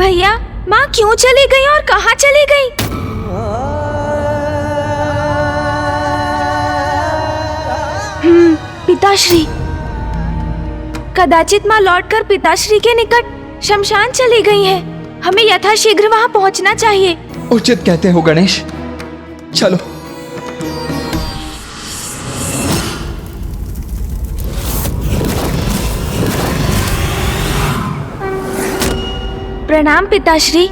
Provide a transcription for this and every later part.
भैया, माँ क्यों चली गई और कहाँ चली गई? पिताश्री। कदाचित माँ लौटकर पिताश्री के निकट शमशान चली गई हैं। हमें यथाशीघ्र वहाँ पहुँचना चाहिए। उचित कहते हो गणेश, चलो। प्रणाम पिताश्री।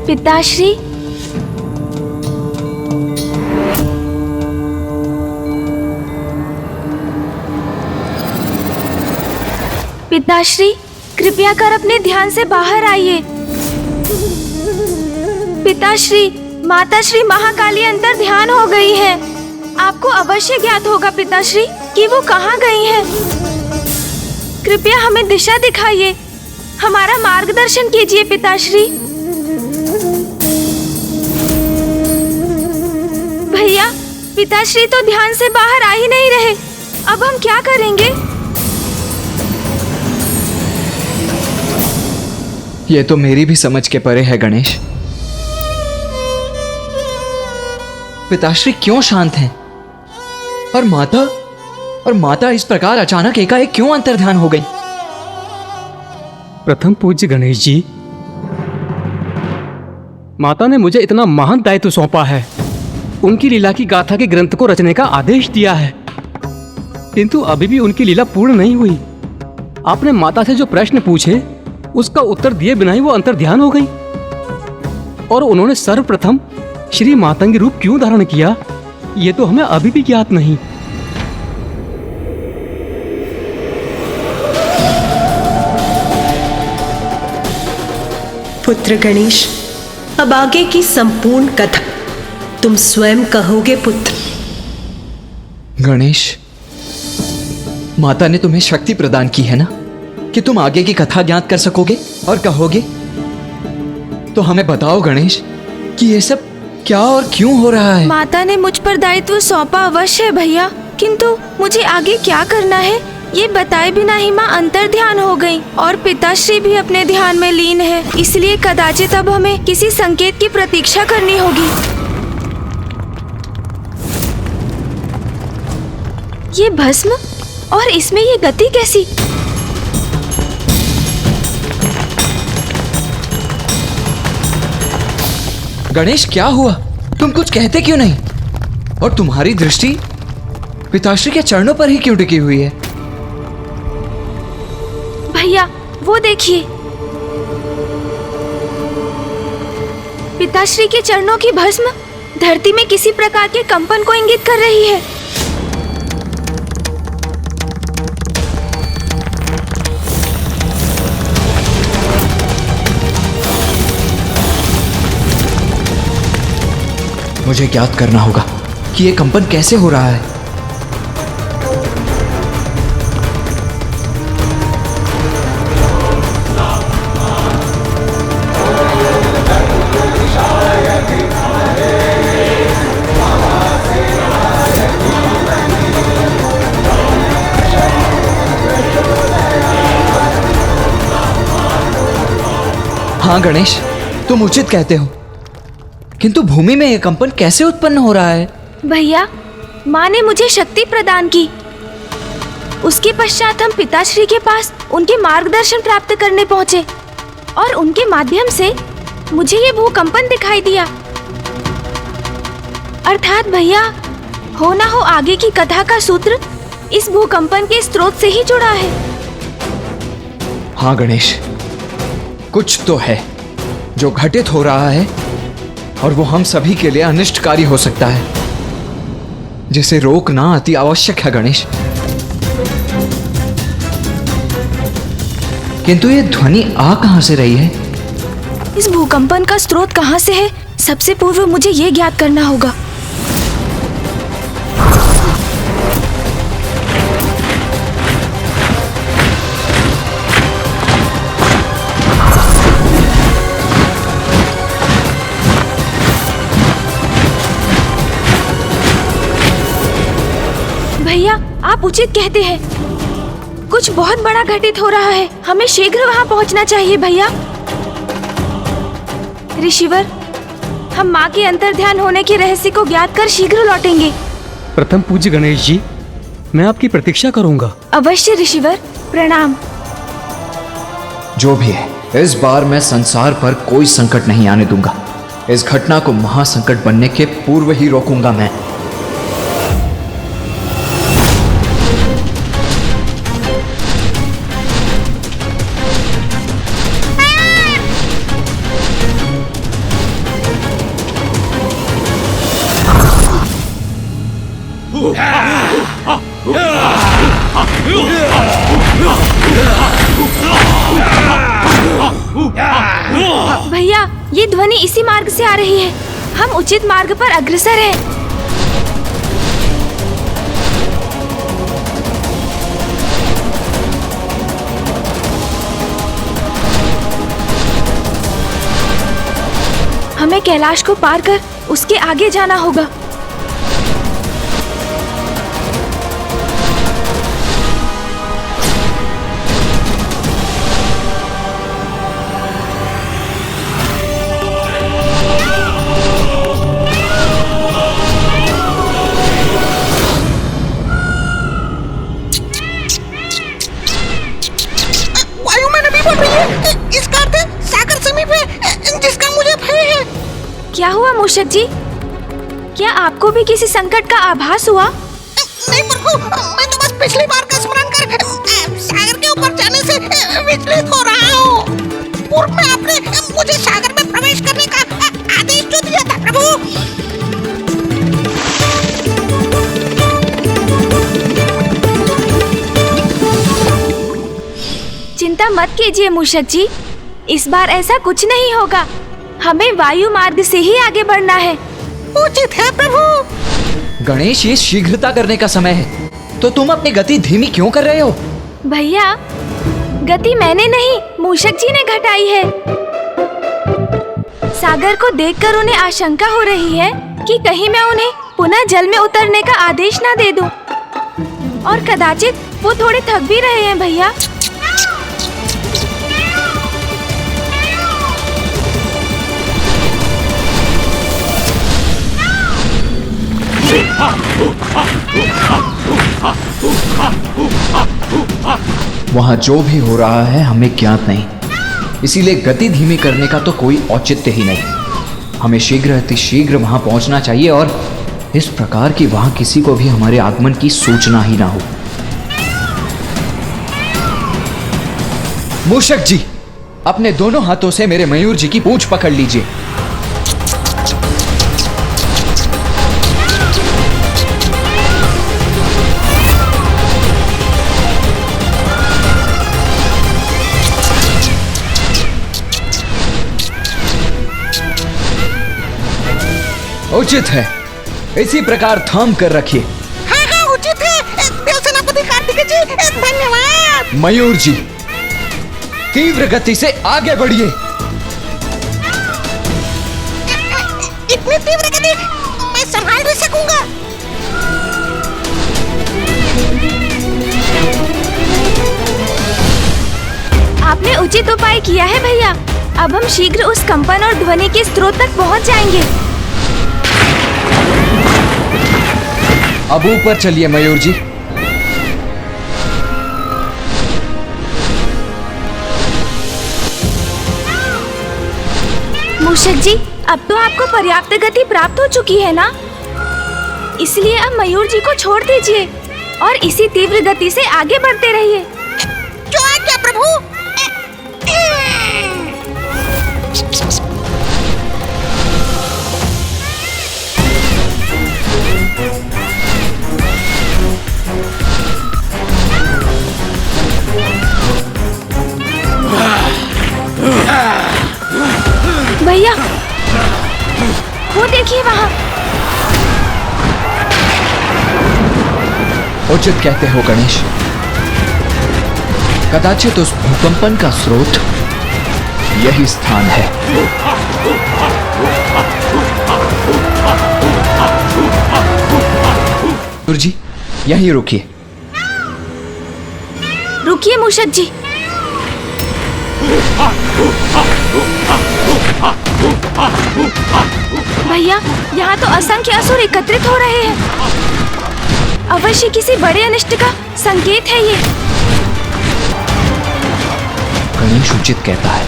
पिताश्री, पिताश्री, कृपया कर अपने ध्यान से बाहर आइए। पिताश्री, माताश्री महाकाली अंतर ध्यान हो गई है। आपको अवश्य ज्ञात होगा पिताश्री कि वो कहाँ गई हैं। कृपया हमें दिशा दिखाइए, हमारा मार्गदर्शन कीजिए पिताश्री। भैया, पिताश्री तो ध्यान से बाहर आ ही नहीं रहे। अब हम क्या करेंगे? ये तो मेरी भी समझ के परे है गणेश। पिताश्री क्यों शांत हैं? और माता इस प्रकार अचानक एकाएक क्यों अंतर्ध्यान हो गई? प्रथम पूज्य गणेश जी, माता ने मुझे इतना महान दायित्व सौंपा है, उनकी लीला की गाथा के ग्रंथ को रचने का आदेश दिया है, किंतु अभी भी उनकी लीला पूर्ण नहीं हुई। आपने माता से जो प्रश्न पूछे उसका उत्तर दिए बिना ही वो अंतर्ध्यान हो गई, और उन्होंने सर्वप्रथम श्री मातंगी रूप क्यों धारण किया, ये तो हमें अभी भी ज्ञात नहीं। पुत्र गणेश, अब आगे की संपूर्ण कथा तुम स्वयं कहोगे पुत्र। गणेश, माता ने तुम्हें शक्ति प्रदान की है ना कि तुम आगे की कथा ज्ञात कर सकोगे और कहोगे। तो हमें बताओ गणेश कि ये सब क्या और क्यों हो रहा है? माता ने मुझ पर दायित्व सौंपा अवश्य है भैया, किंतु मुझे आगे क्या करना है ये बताए बिना ही माँ अंतर्ध्यान हो गई और पिताश्री भी अपने ध्यान में लीन है। इसलिए कदाचित अब हमें किसी संकेत की प्रतीक्षा करनी होगी। ये भस्म और इसमें ये गति कैसी? गणेश, क्या हुआ? तुम कुछ कहते क्यों नहीं? और तुम्हारी दृष्टि पिताश्री के चरणों पर ही क्यों टिकी हुई है? भैया, वो देखिए, पिताश्री के चरणों की भस्म धरती में किसी प्रकार के कंपन को इंगित कर रही है। मुझे ज्ञात करना होगा कि ये कंपन कैसे हो रहा है। हाँ गणेश, तुम उचित कहते हो, किंतु भूमि में यह कंपन कैसे उत्पन्न हो रहा है? भैया, माँ ने मुझे शक्ति प्रदान की। उसके पश्चात हम पिताश्री के पास उनके मार्गदर्शन प्राप्त करने पहुँचे और उनके माध्यम से मुझे ये भूकंपन दिखाई दिया। अर्थात भैया, हो ना हो आगे की कथा का सूत्र इस भूकंपन के स्रोत से ही जुड़ा है। हाँ गणेश, कुछ तो है जो घटित हो रहा है और वो हम सभी के लिए अनिष्टकारी हो सकता है, जिसे रोकना अति आवश्यक है गणेश। किंतु ये ध्वनि आ कहां से रही है? इस भूकंपन का स्रोत कहां से है, सबसे पूर्व मुझे ये ज्ञात करना होगा। भैया, आप उचित कहते हैं। कुछ बहुत बड़ा घटित हो रहा है। हमें शीघ्र वहाँ पहुँचना चाहिए भैया। ऋषिवर, हम माँ के अंतर्ध्यान होने के रहस्य को ज्ञात कर शीघ्र लौटेंगे। प्रथम पूज्य गणेश जी, मैं आपकी प्रतीक्षा करूंगा। अवश्य ऋषिवर, प्रणाम। जो भी है, इस बार मैं संसार पर कोई संकट नहीं आने दूंगा। इस घटना को महासंकट बनने के पूर्व ही रोकूंगा मैं। भैया, ये ध्वनि इसी मार्ग से आ रही है। हम उचित मार्ग पर अग्रसर हैं। हमें कैलाश को पार कर उसके आगे जाना होगा। क्या हुआ मूषक जी? क्या आपको भी किसी संकट का आभास हुआ? नहीं प्रभु, मैं तो बस पिछली बार का स्मरण कर सागर के ऊपर जाने से विचलित हो रहा हूँ। पूर्व में आपने मुझे सागर में प्रवेश करने का आदेश जो दिया था प्रभु। चिंता मत कीजिए मूषक जी, इस बार ऐसा कुछ नहीं होगा। हमें वायु मार्ग से ही आगे बढ़ना है। उचित है प्रभु। गणेश, ये शीघ्रता करने का समय है, तो तुम अपनी गति धीमी क्यों कर रहे हो? भैया, गति मैंने नहीं, मूषक जी ने घटाई है। सागर को देखकर उन्हें आशंका हो रही है कि कहीं मैं उन्हें पुनः जल में उतरने का आदेश ना दे दूं। और कदाचित वो थोड़े थक भी रहे हैं भैया। वहाँ जो भी हो रहा है हमें ज्ञात नहीं, इसीलिए गति धीमी करने का तो कोई औचित्य ही नहीं। हमें शीघ्र अतिशीघ्र वहाँ पहुँचना चाहिए और इस प्रकार कि वहाँ किसी को भी हमारे आगमन की सूचना ही ना हो। मूषक जी, अपने दोनों हाथों से मेरे मयूर जी की पूंछ पकड़ लीजिए। उचित है, इसी प्रकार थाम कर रखिए। हाँ हाँ उचित है। देव सेनापति कार्तिकेय जी, धन्यवाद। मयूर जी, तीव्र गति से आगे बढ़िए। इतनी तीव्र गति मैं संभाल नहीं सकूंगा। आपने उचित उपाय किया है भैया। अब हम शीघ्र उस कंपन और ध्वनि के स्रोत तक पहुंच जाएंगे। अब ऊपर चलिए मयूर जी। मूषक जी, अब तो आपको पर्याप्त गति प्राप्त हो चुकी है ना? इसलिए अब मयूर जी को छोड़ दीजिए और इसी तीव्र गति से आगे बढ़ते रहिए। जो आज्ञा प्रभु। भैया, वो देखिए वहाँ। उचित कहते हो गणेश, कदाचित उस भूकंपन का स्रोत यही स्थान है। मयूर जी, यहीं रुकिए। रुकिए मूषक जी। भैया, यहाँ तो असंख्य असुर एकत्रित हो रहे हैं। अवश्य किसी बड़े अनिष्ट का संकेत है ये। गणेश उचित कहता है,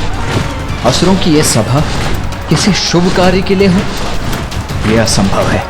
असुरों की यह सभा किसी शुभ कार्य के लिए हो, यह असंभव है।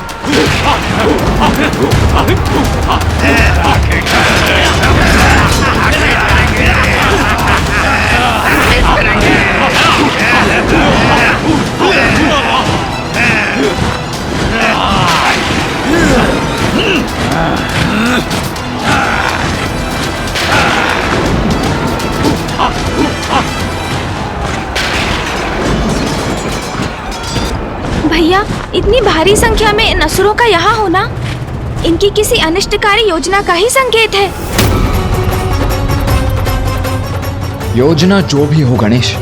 भैया, इतनी भारी संख्या में इन असुरों का यहाँ होना इनकी किसी अनिष्टकारी योजना का ही संकेत है। योजना जो भी हो गणेश,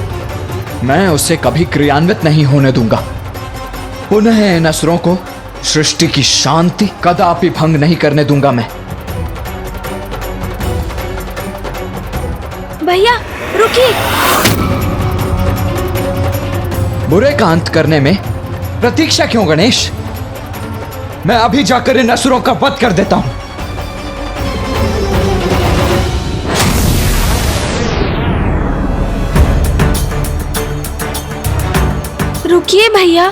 मैं उसे कभी क्रियान्वित नहीं होने दूंगा। पुनः इन असुरों को सृष्टि की शांति कदापि भंग नहीं करने दूंगा मैं। भैया रुकिए। बुरे का अंत करने में प्रतीक्षा क्यों गणेश? मैं अभी जाकर इन असुरों का वध कर देता हूं। रुकिए भैया।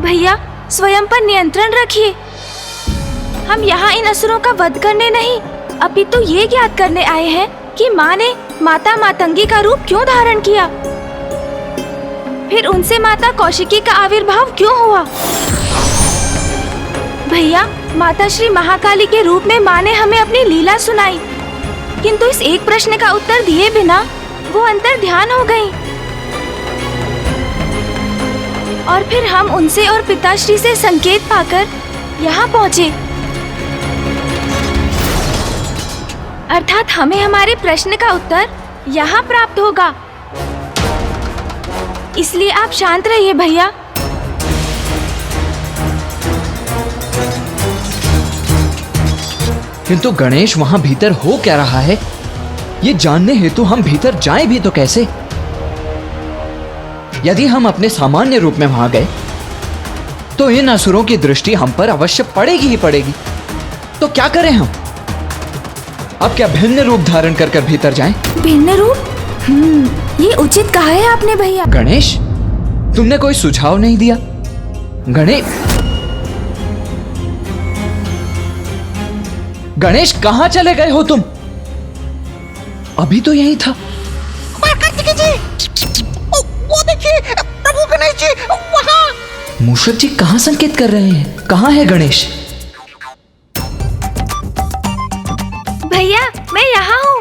भैया, स्वयं पर नियंत्रण रखिए। हम यहाँ इन असुरों का वध करने नहीं, अपितु ये ज्ञात करने आए हैं कि माँ ने माता मातंगी का रूप क्यों धारण किया, फिर उनसे माता कौशिकी का आविर्भाव क्यों हुआ। भैया, माता श्री महाकाली के रूप में माँ ने हमें अपनी लीला सुनाई, किंतु इस एक प्रश्न का उत्तर दिए बिना वो अंतर ध्यान हो गई। और फिर हम उनसे और पिताश्री से संकेत पाकर यहाँ पहुँचे, अर्थात हमें हमारे प्रश्न का उत्तर यहाँ प्राप्त होगा। इसलिए आप शांत रहिए भैया। किंतु गणेश, वहां भीतर हो क्या रहा है, ये जानने हेतु हम भीतर जाएं भी तो कैसे? यदि हम अपने सामान्य रूप में वहां गए तो इन असुरों की दृष्टि हम पर अवश्य पड़ेगी ही पड़ेगी। तो क्या करें हम? अब क्या भिन्न रूप धारण कर कर भीतर जाएं? भिन्न रूप? ये उचित कहा है आपने भैया। गणेश, तुमने कोई सुझाव नहीं दिया। गणेश, कहां चले गए हो तुम? अभी तो यही था। कार्तिकेय जी, वो देखिए प्रभु गणेश जी वहाँ। मूषक जी कहां संकेत कर रहे हैं? कहां है गणेश? भैया, मैं यहाँ हूँ।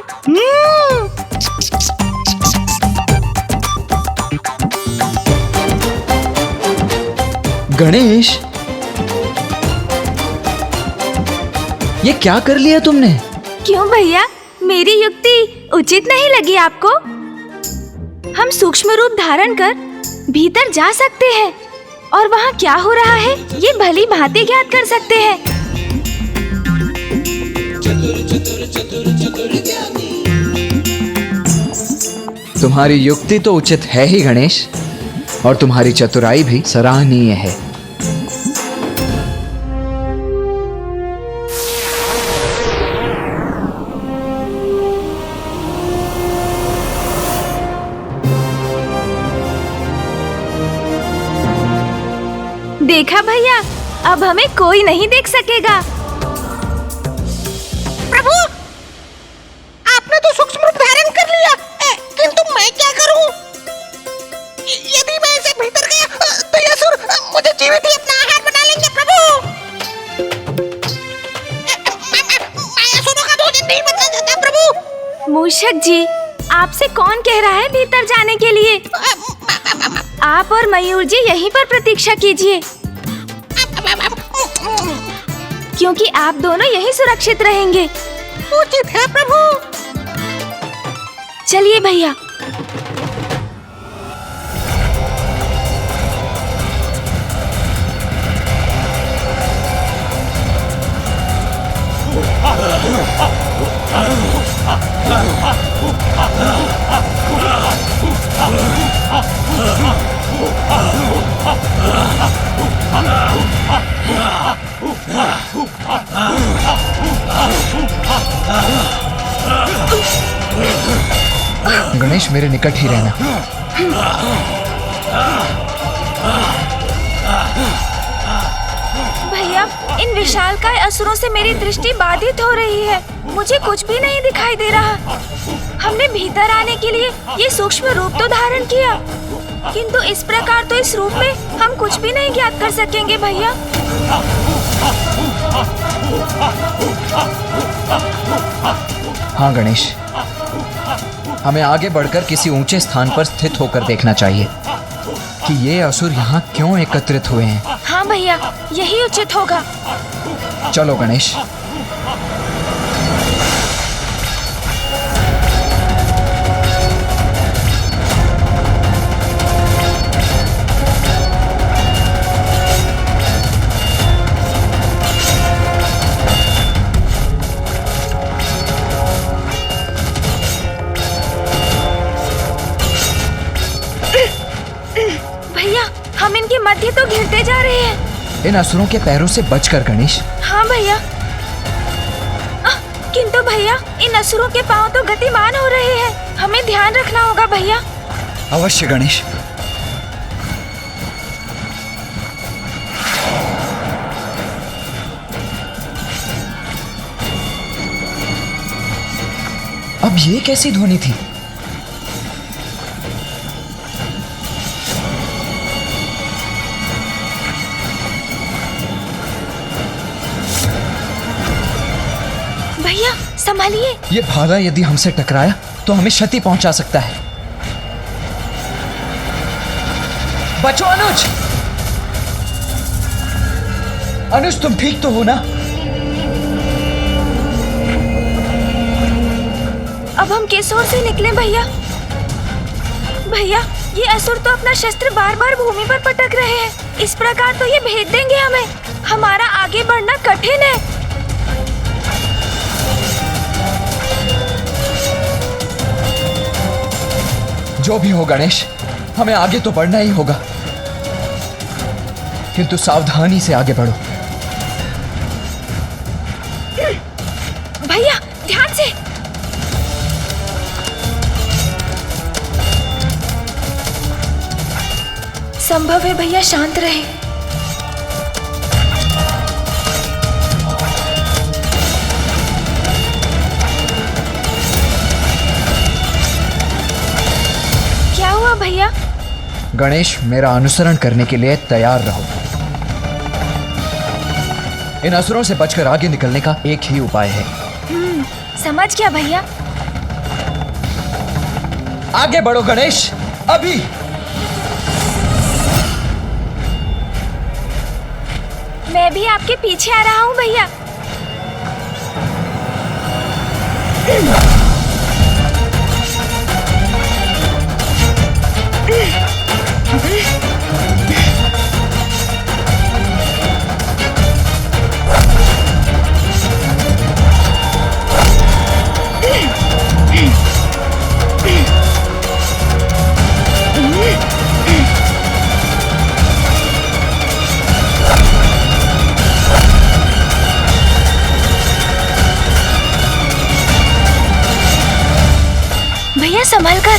गणेश, ये क्या कर लिया तुमने? क्यों भैया, मेरी युक्ति उचित नहीं लगी आपको? हम सूक्ष्म रूप धारण कर भीतर जा सकते हैं और वहाँ क्या हो रहा है ये भली भांति ज्ञात कर सकते हैं। तुम्हारी युक्ति तो उचित है ही गणेश, और तुम्हारी चतुराई भी सराहनीय है। देखा भैया, अब हमें कोई नहीं देख सकेगा। प्रभु, आपने तो सूक्ष्म रूप धारण कर लिया, किंतु मैं क्या करूं? यदि मैं इसे भीतर गया तो ये असुर मुझे जीवित ही अपना आहार बना लेंगे। प्रभु, मैं असुरों का भोजन नहीं बनना चाहता। प्रभु। मूषक जी, आपसे कौन कह रहा है भीतर जाने के लिए? आप और मयूर जी यहीं पर प्रतीक्षा कीजिए, क्योंकि आप दोनों यहीं सुरक्षित रहेंगे। उचित है प्रभु। चलिए भैया। गणेश, मेरे निकट ही रहना। भैया, इन विशालकाय असुरों से मेरी दृष्टि बाधित हो रही है। मुझे कुछ भी नहीं दिखाई दे रहा। हमने भीतर आने के लिए ये सूक्ष्म रूप तो धारण किया, किंतु इस प्रकार तो इस रूप में हम कुछ भी नहीं ज्ञात कर सकेंगे भैया। हाँ गणेश, हमें आगे बढ़कर किसी ऊंचे स्थान पर स्थित होकर देखना चाहिए कि ये असुर यहाँ क्यों एकत्रित हुए हैं। हाँ भैया, यही उचित होगा। चलो गणेश। भैया, हम इनके मध्य तो घिरते जा रहे हैं। इन असुरों के पैरों से बचकर गणेश। हाँ भैया। किंतु भैया, इन असुरों के पांव तो गतिमान हो रहे हैं। हमें ध्यान रखना होगा भैया। अवश्य गणेश। अब ये कैसी ध्वनि थी? भैया संभालिए। ये भाला यदि हमसे टकराया तो हमें क्षति पहुंचा सकता है। बचो अनुज। अनुज, तुम ठीक तो हो ना? अब हम किस ओर से निकले भैया? भैया, ये असुर तो अपना शस्त्र बार बार भूमि पर पटक रहे हैं। इस प्रकार तो ये भेद देंगे हमें। हमारा आगे बढ़ना कठिन है। जो भी हो गणेश, हमें आगे तो बढ़ना ही होगा, किंतु सावधानी से आगे बढ़ो। भैया ध्यान से। संभव है भैया शांत रहे। क्या हुआ भैया? गणेश, मेरा अनुसरण करने के लिए तैयार रहो। इन असुरों से बचकर आगे निकलने का एक ही उपाय है। समझ गया भैया। आगे बढ़ो गणेश, अभी। मैं भी आपके पीछे आ रहा हूँ भैया। भैया संभल कर।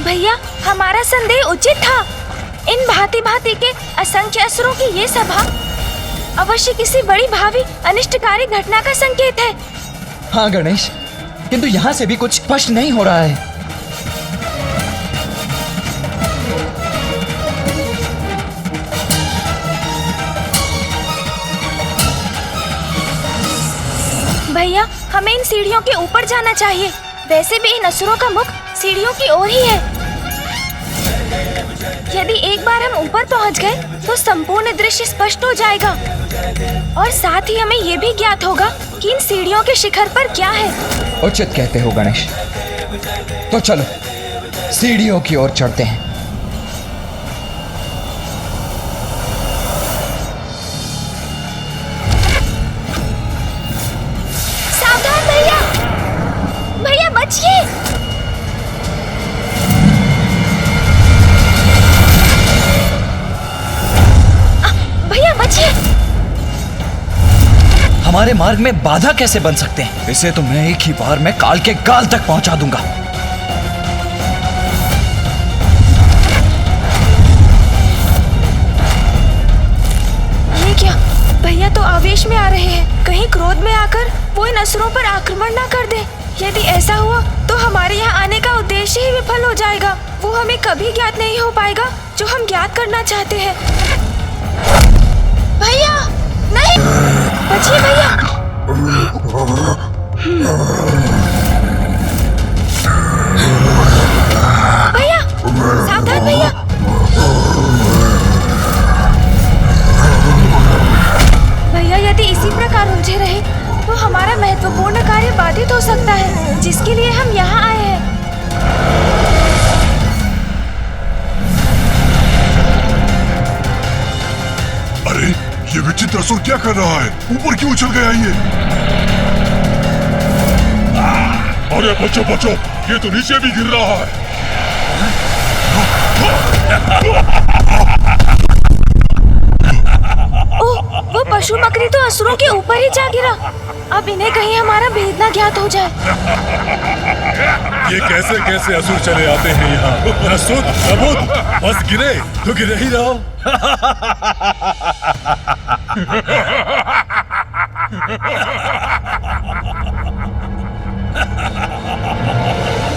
भैया, हमारा संदेह उचित था। इन भांति भांति के असंख्य असुरों की ये सभा अवश्य किसी बड़ी भावी अनिष्टकारी घटना का संकेत है। हाँ गणेश, किंतु यहाँ से भी कुछ स्पष्ट नहीं हो रहा है। भैया, हमें इन सीढ़ियों के ऊपर जाना चाहिए। वैसे भी इन असुरों का मुख सीढ़ियों की ओर ही है। यदि एक बार हम ऊपर पहुंच गए तो संपूर्ण दृश्य स्पष्ट हो जाएगा और साथ ही हमें ये भी ज्ञात होगा कि इन सीढ़ियों के शिखर पर क्या है। उचित कहते हो गणेश। तो चलो सीढ़ियों की ओर चढ़ते हैं। सावधान भैया, भैया बचिए। भैया बचिए। हमारे मार्ग में बाधा कैसे बन सकते हैं? इसे तो मैं एक ही बार में काल के गाल तक पहुंचा दूंगा। ये क्या? भैया तो आवेश में आ रहे हैं। कहीं क्रोध में आकर वो इन असुरों पर आक्रमण ना कर दे। यदि ऐसा हुआ तो हमारे यहाँ आने का उद्देश्य ही विफल हो जाएगा। वो हमें कभी ज्ञात नहीं हो पाएगा जो हम ज्ञात करना चाहते हैं। भैया नहीं, बचिए भैया। भैया सावधान भैया। भैया यदि इसी प्रकार उलझे रहे तो हमारा महत्वपूर्ण कार्य बाधित हो सकता है, जिसके लिए हम यहाँ आए हैं। अरे ये विचित्र असुर क्या कर रहा है? ऊपर क्यों उछल गया ये? अरे बचो बचो, ये तो नीचे भी गिर रहा है। ओह, वो पशु मकरी तो असुरों के ऊपर ही जा गिरा। अब इन्हें कहीं हमारा भेद ना ज्ञात हो जाए। ये कैसे कैसे असुर चले आते हैं यहाँ? न सुध न बुध, बस गिरे तो गिरे ही रहो।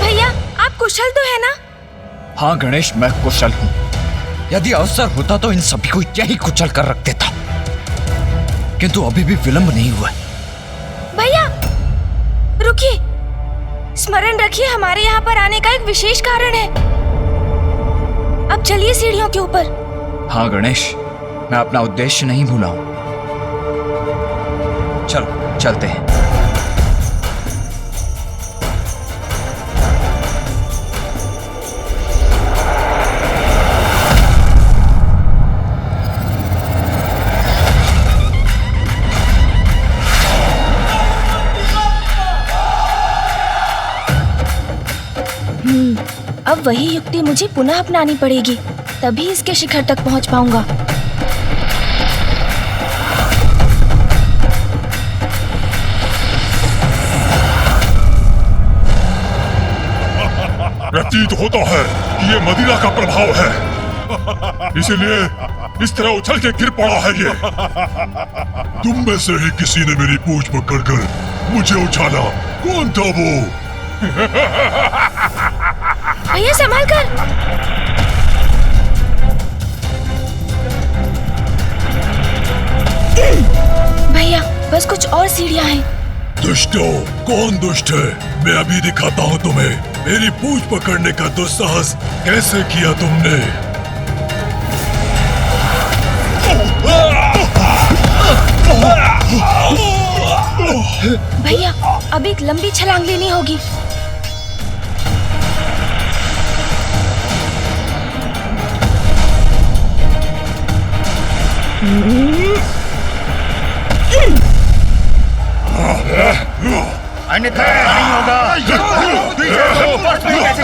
भैया आप कुशल तो है ना? हाँ गणेश, मैं कुशल हूँ। यदि अवसर होता तो इन सभी को यही कुचल कर रख देता, किंतु अभी भी विलंब नहीं हुआ। भैया रुकिए, स्मरण रखिए हमारे यहाँ पर आने का एक विशेष कारण है। अब चलिए सीढ़ियों के ऊपर। हाँ गणेश, मैं अपना उद्देश्य नहीं भूला हूं। चलो चलते हैं। अब वही युक्ति मुझे पुनः अपनानी पड़ेगी, तभी इसके शिखर तक पहुंच पाऊंगा। प्रतीत होता है कि ये मदिरा का प्रभाव है, इसीलिए इस तरह उछल के गिर पड़ा है ये। तुम में से ही किसी ने मेरी पूंछ पकड़कर मुझे उछाला। कौन था वो? भैया संभाल कर। भैया बस कुछ और सीढ़ियां हैं। दुष्टों, कौन दुष्ट है? मैं अभी दिखाता हूँ तुम्हें। मेरी पूंछ पकड़ने का दुस्साहस कैसे किया तुमने? भैया अब एक लंबी छलांग लेनी होगी। अन्यथा नहीं होगा। कैसे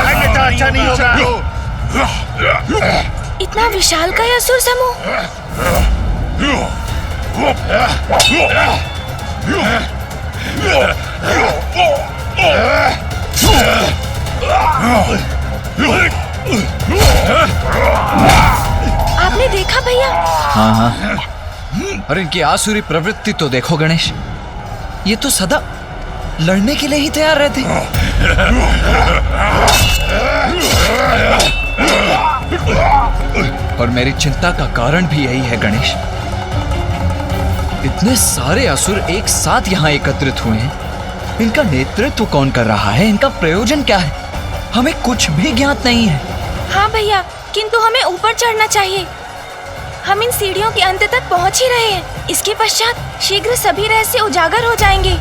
अन्यथा अच्छा नहीं होगा। इतना विशाल का यह असुर समूह। आपने देखा भैया? हाँ हाँ, और इनकी आसुरी प्रवृत्ति तो देखो गणेश, ये तो सदा लड़ने के लिए ही तैयार रहते। और मेरी चिंता का कारण भी यही है गणेश। इतने सारे असुर एक साथ यहाँ एकत्रित हुए हैं, इनका नेतृत्व कौन कर रहा है? इनका प्रयोजन क्या है? हमें कुछ भी ज्ञात नहीं है। हाँ भैया, किंतु हमें ऊपर चढ़ना चाहिए। हम इन सीढ़ियों के अंत तक पहुंच ही रहे हैं। इसके पश्चात शीघ्र सभी रहस्य उजागर हो जाएंगे।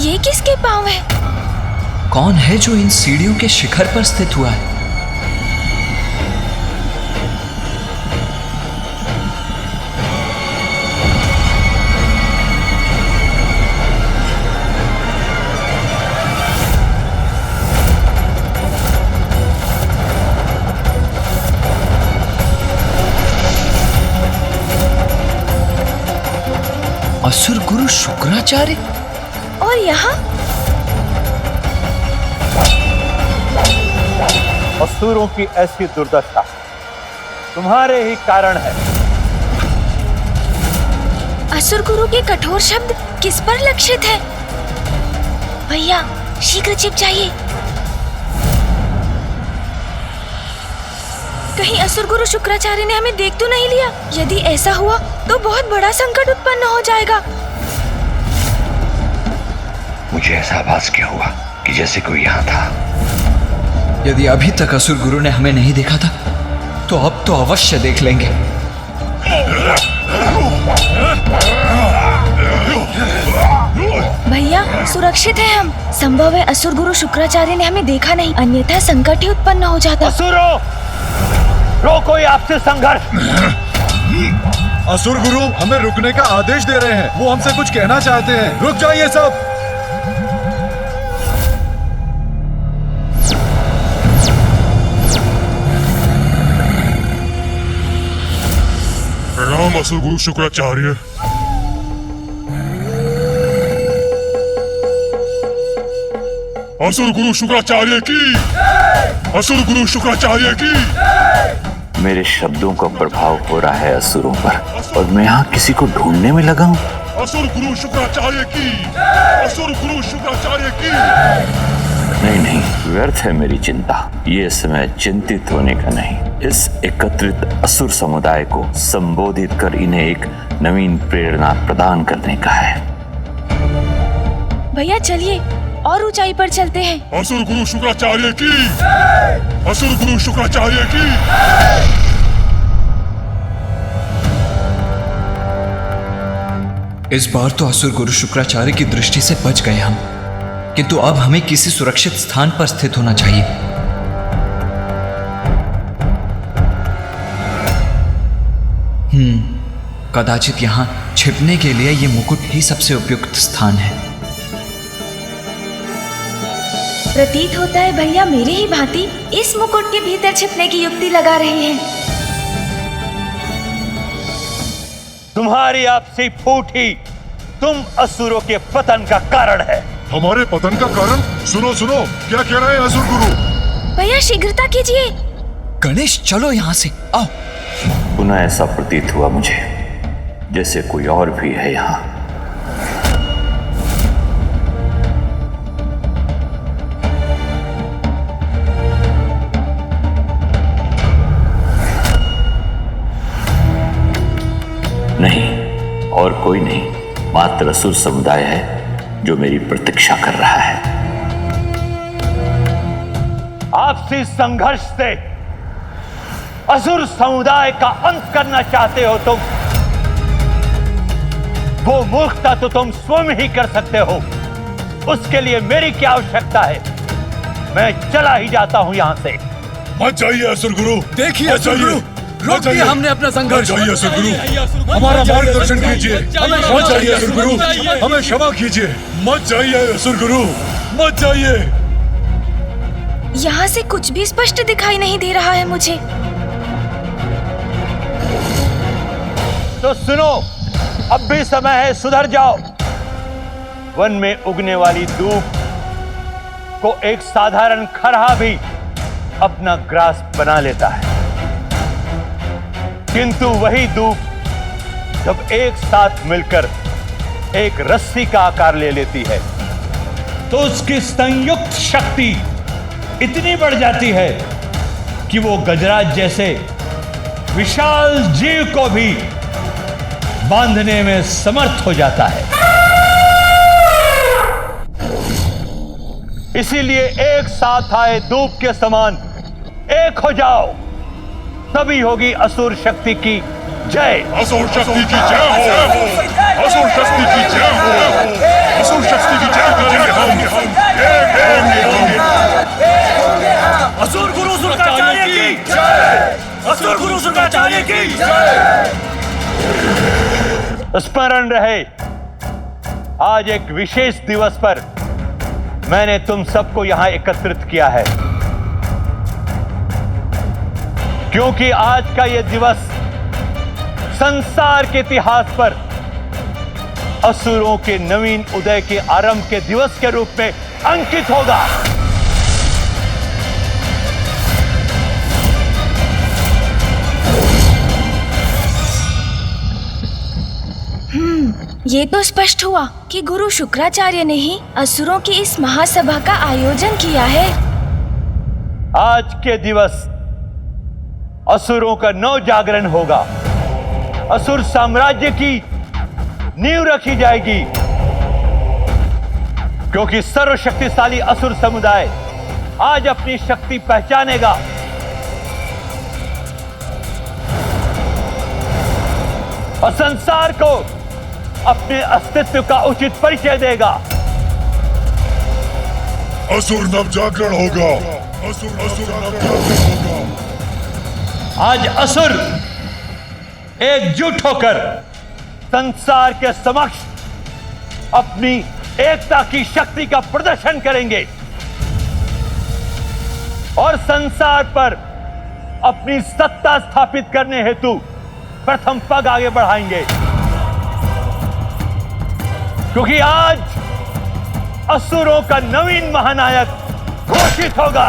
ये किसके पांव है? कौन है जो इन सीढ़ियों के शिखर पर स्थित हुआ है? असुर गुरु शुक्राचार्य। और यहाँ असुरों की ऐसी दुर्दशा तुम्हारे ही कारण है। असुर गुरु के कठोर शब्द किस पर लक्षित है? भैया शीघ्र छिप जाइए। कहीं असुर गुरु शुक्राचार्य ने हमें देख तो नहीं लिया? यदि ऐसा हुआ तो बहुत बड़ा संकट उत्पन्न हो जाएगा। मुझे ऐसा आभास क्या हुआ कि जैसे कोई यहाँ था। यदि अभी तक असुर गुरु ने हमें नहीं देखा था तो अब तो अवश्य देख लेंगे। भैया सुरक्षित है हम। संभव है असुर गुरु शुक्राचार्य ने हमें देखा नहीं, अन्यथा संकट ही उत्पन्न हो जाता। असुरों, रोको ये आपसे संघर्ष। असुर गुरु हमें रुकने का आदेश दे रहे हैं। वो हमसे कुछ कहना चाहते हैं। रुक जाइए सब। प्रणाम असुर गुरु शुक्राचार्य। असुर गुरु शुक्राचार्य की, असुर गुरु शुक्राचार्य की। मेरे शब्दों का प्रभाव हो रहा है असुरों पर, और मैं यहाँ किसी को ढूंढने में लगा हूँ। असुर गुरु शुक्राचार्य की, असुर गुरु शुक्राचार्य की। नहीं नहीं, व्यर्थ है मेरी चिंता। ये समय चिंतित होने का नहीं, इस एकत्रित असुर समुदाय को संबोधित कर इन्हें एक नवीन प्रेरणा प्रदान करने का है। भैया चलिए और ऊंचाई पर चलते हैं। असुर गुरु शुक्राचार्य की, असुर गुरु शुक्राचार्य की। इस बार तो असुर गुरु शुक्राचार्य की दृष्टि से बच गए हम, किंतु अब हमें किसी सुरक्षित स्थान पर स्थित होना चाहिए। कदाचित यहाँ छिपने के लिए ये मुकुट ही सबसे उपयुक्त स्थान है। प्रतीत होता है भैया मेरे ही भांति इस मुकुट के भीतर छिपने की युक्ति लगा रहे हैं। तुम्हारी आपसी फूट ही तुम असुरों के पतन का कारण है। हमारे पतन का कारण? सुनो सुनो, क्या कह रहे हैं असुर गुरु? भैया शीघ्रता कीजिए। गणेश चलो यहाँ से, आओ। पुनः ऐसा प्रतीत हुआ मुझे जैसे कोई और भी है यहाँ। नहीं, और कोई नहीं, मात्र असुर समुदाय है जो मेरी प्रतीक्षा कर रहा है। आपसी संघर्ष से असुर समुदाय का अंत करना चाहते हो तुम। वो मूर्खता तो तुम स्वयं ही कर सकते हो, उसके लिए मेरी क्या आवश्यकता है? मैं चला ही जाता हूं यहां से। मत जाइए असुर गुरु। देखिए असुर गुरु, रोक दिया हमने अपना संघर्ष। मत जाइए असुर गुरु, हमारा मार्गदर्शन कीजिए। मत जाइए असुर गुरु, हमें क्षमा कीजिए। मत जाइए असुर गुरु, मत जाइए। यहाँ से कुछ भी स्पष्ट दिखाई नहीं दे रहा है मुझे। तो सुनो, अब भी समय है, सुधर जाओ। वन में उगने वाली दूब को एक साधारण खरहा भी अपना ग्रास बना लेता है, किंतु वही दूब जब एक साथ मिलकर एक रस्सी का आकार ले लेती है तो उसकी संयुक्त शक्ति इतनी बढ़ जाती है कि वो गजराज जैसे विशाल जीव को भी बांधने में समर्थ हो जाता है। इसीलिए एक साथ आए धूप के समान एक हो जाओ, तभी होगी असुर शक्ति की जय। असुर शक्ति की जय हो, असुर शक्ति की जय हो, असुर शक्ति की जय करेंगे हम, एक होंगे हम। असुर गुरु शुक्राचार्य की जय, असुर गुरु शुक्राचार्य की जय। स्मरण रहे, आज एक विशेष दिवस पर मैंने तुम सबको यहां एकत्रित किया है, क्योंकि आज का यह दिवस संसार के इतिहास पर असुरों के नवीन उदय के आरंभ के दिवस के रूप में अंकित होगा। ये तो स्पष्ट हुआ कि गुरु शुक्राचार्य ने ही असुरों की इस महासभा का आयोजन किया है। आज के दिवस असुरों का नव जागरण होगा, असुर साम्राज्य की नींव रखी जाएगी, क्योंकि सर्वशक्तिशाली असुर समुदाय आज अपनी शक्ति पहचानेगा और संसार को अपने अस्तित्व का उचित परिचय देगा। असुर नव जागरण होगा, असुर नव जागरण होगा। आज असुर एकजुट होकर संसार के समक्ष अपनी एकता की शक्ति का प्रदर्शन करेंगे और संसार पर अपनी सत्ता स्थापित करने हेतु प्रथम पग आगे बढ़ाएंगे, क्योंकि आज असुरों का नवीन महानायक घोषित होगा।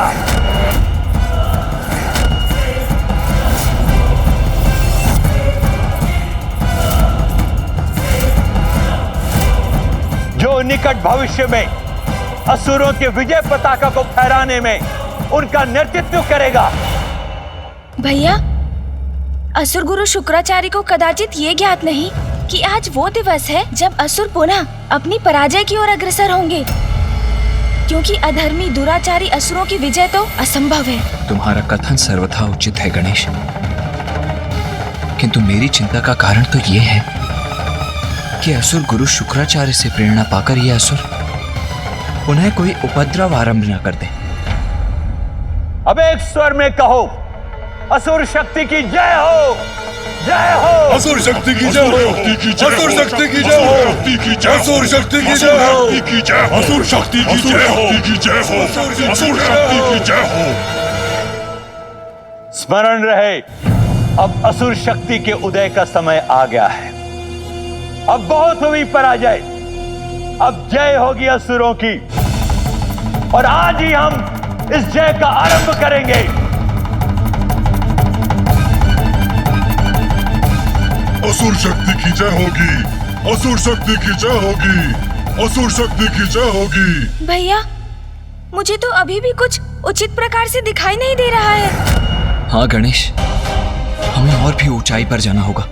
जो निकट भविष्य में असुरों के विजय पताका को फहराने में उनका नेतृत्व करेगा। भैया, असुर गुरु शुक्राचार्य को कदाचित ये ज्ञात नहीं कि आज वो दिवस है जब असुर पुनः अपनी पराजय की ओर अग्रसर होंगे, क्योंकि अधर्मी दुराचारी असुरों की विजय तो असंभव है। तुम्हारा कथन सर्वथा उचित है गणेश, किंतु मेरी चिंता का कारण तो ये है कि असुर गुरु शुक्राचार्य से प्रेरणा पाकर ये असुर पुनः कोई उपद्रव आरंभ न कर दे। अब एक स्वर में कहो, असुर शक्ति की जय हो, जय हो। असुर शक्ति की जय हो, असुर शक्ति की जय हो, असुर शक्ति की जय हो, असुर शक्ति की जय हो, असुर शक्ति की जय हो। स्मरण रहे, अब असुर शक्ति के उदय का समय आ गया है। अब बहुत हुई पराजय, अब जय होगी असुरों की, और आज ही हम इस जय का आरंभ करेंगे। असुर शक्ति की जय होगी, असुर शक्ति की जय होगी, असुर शक्ति की जय होगी। भैया, मुझे तो अभी भी कुछ उचित प्रकार से दिखाई नहीं दे रहा है। हाँ गणेश, हमें और भी ऊंचाई पर जाना होगा।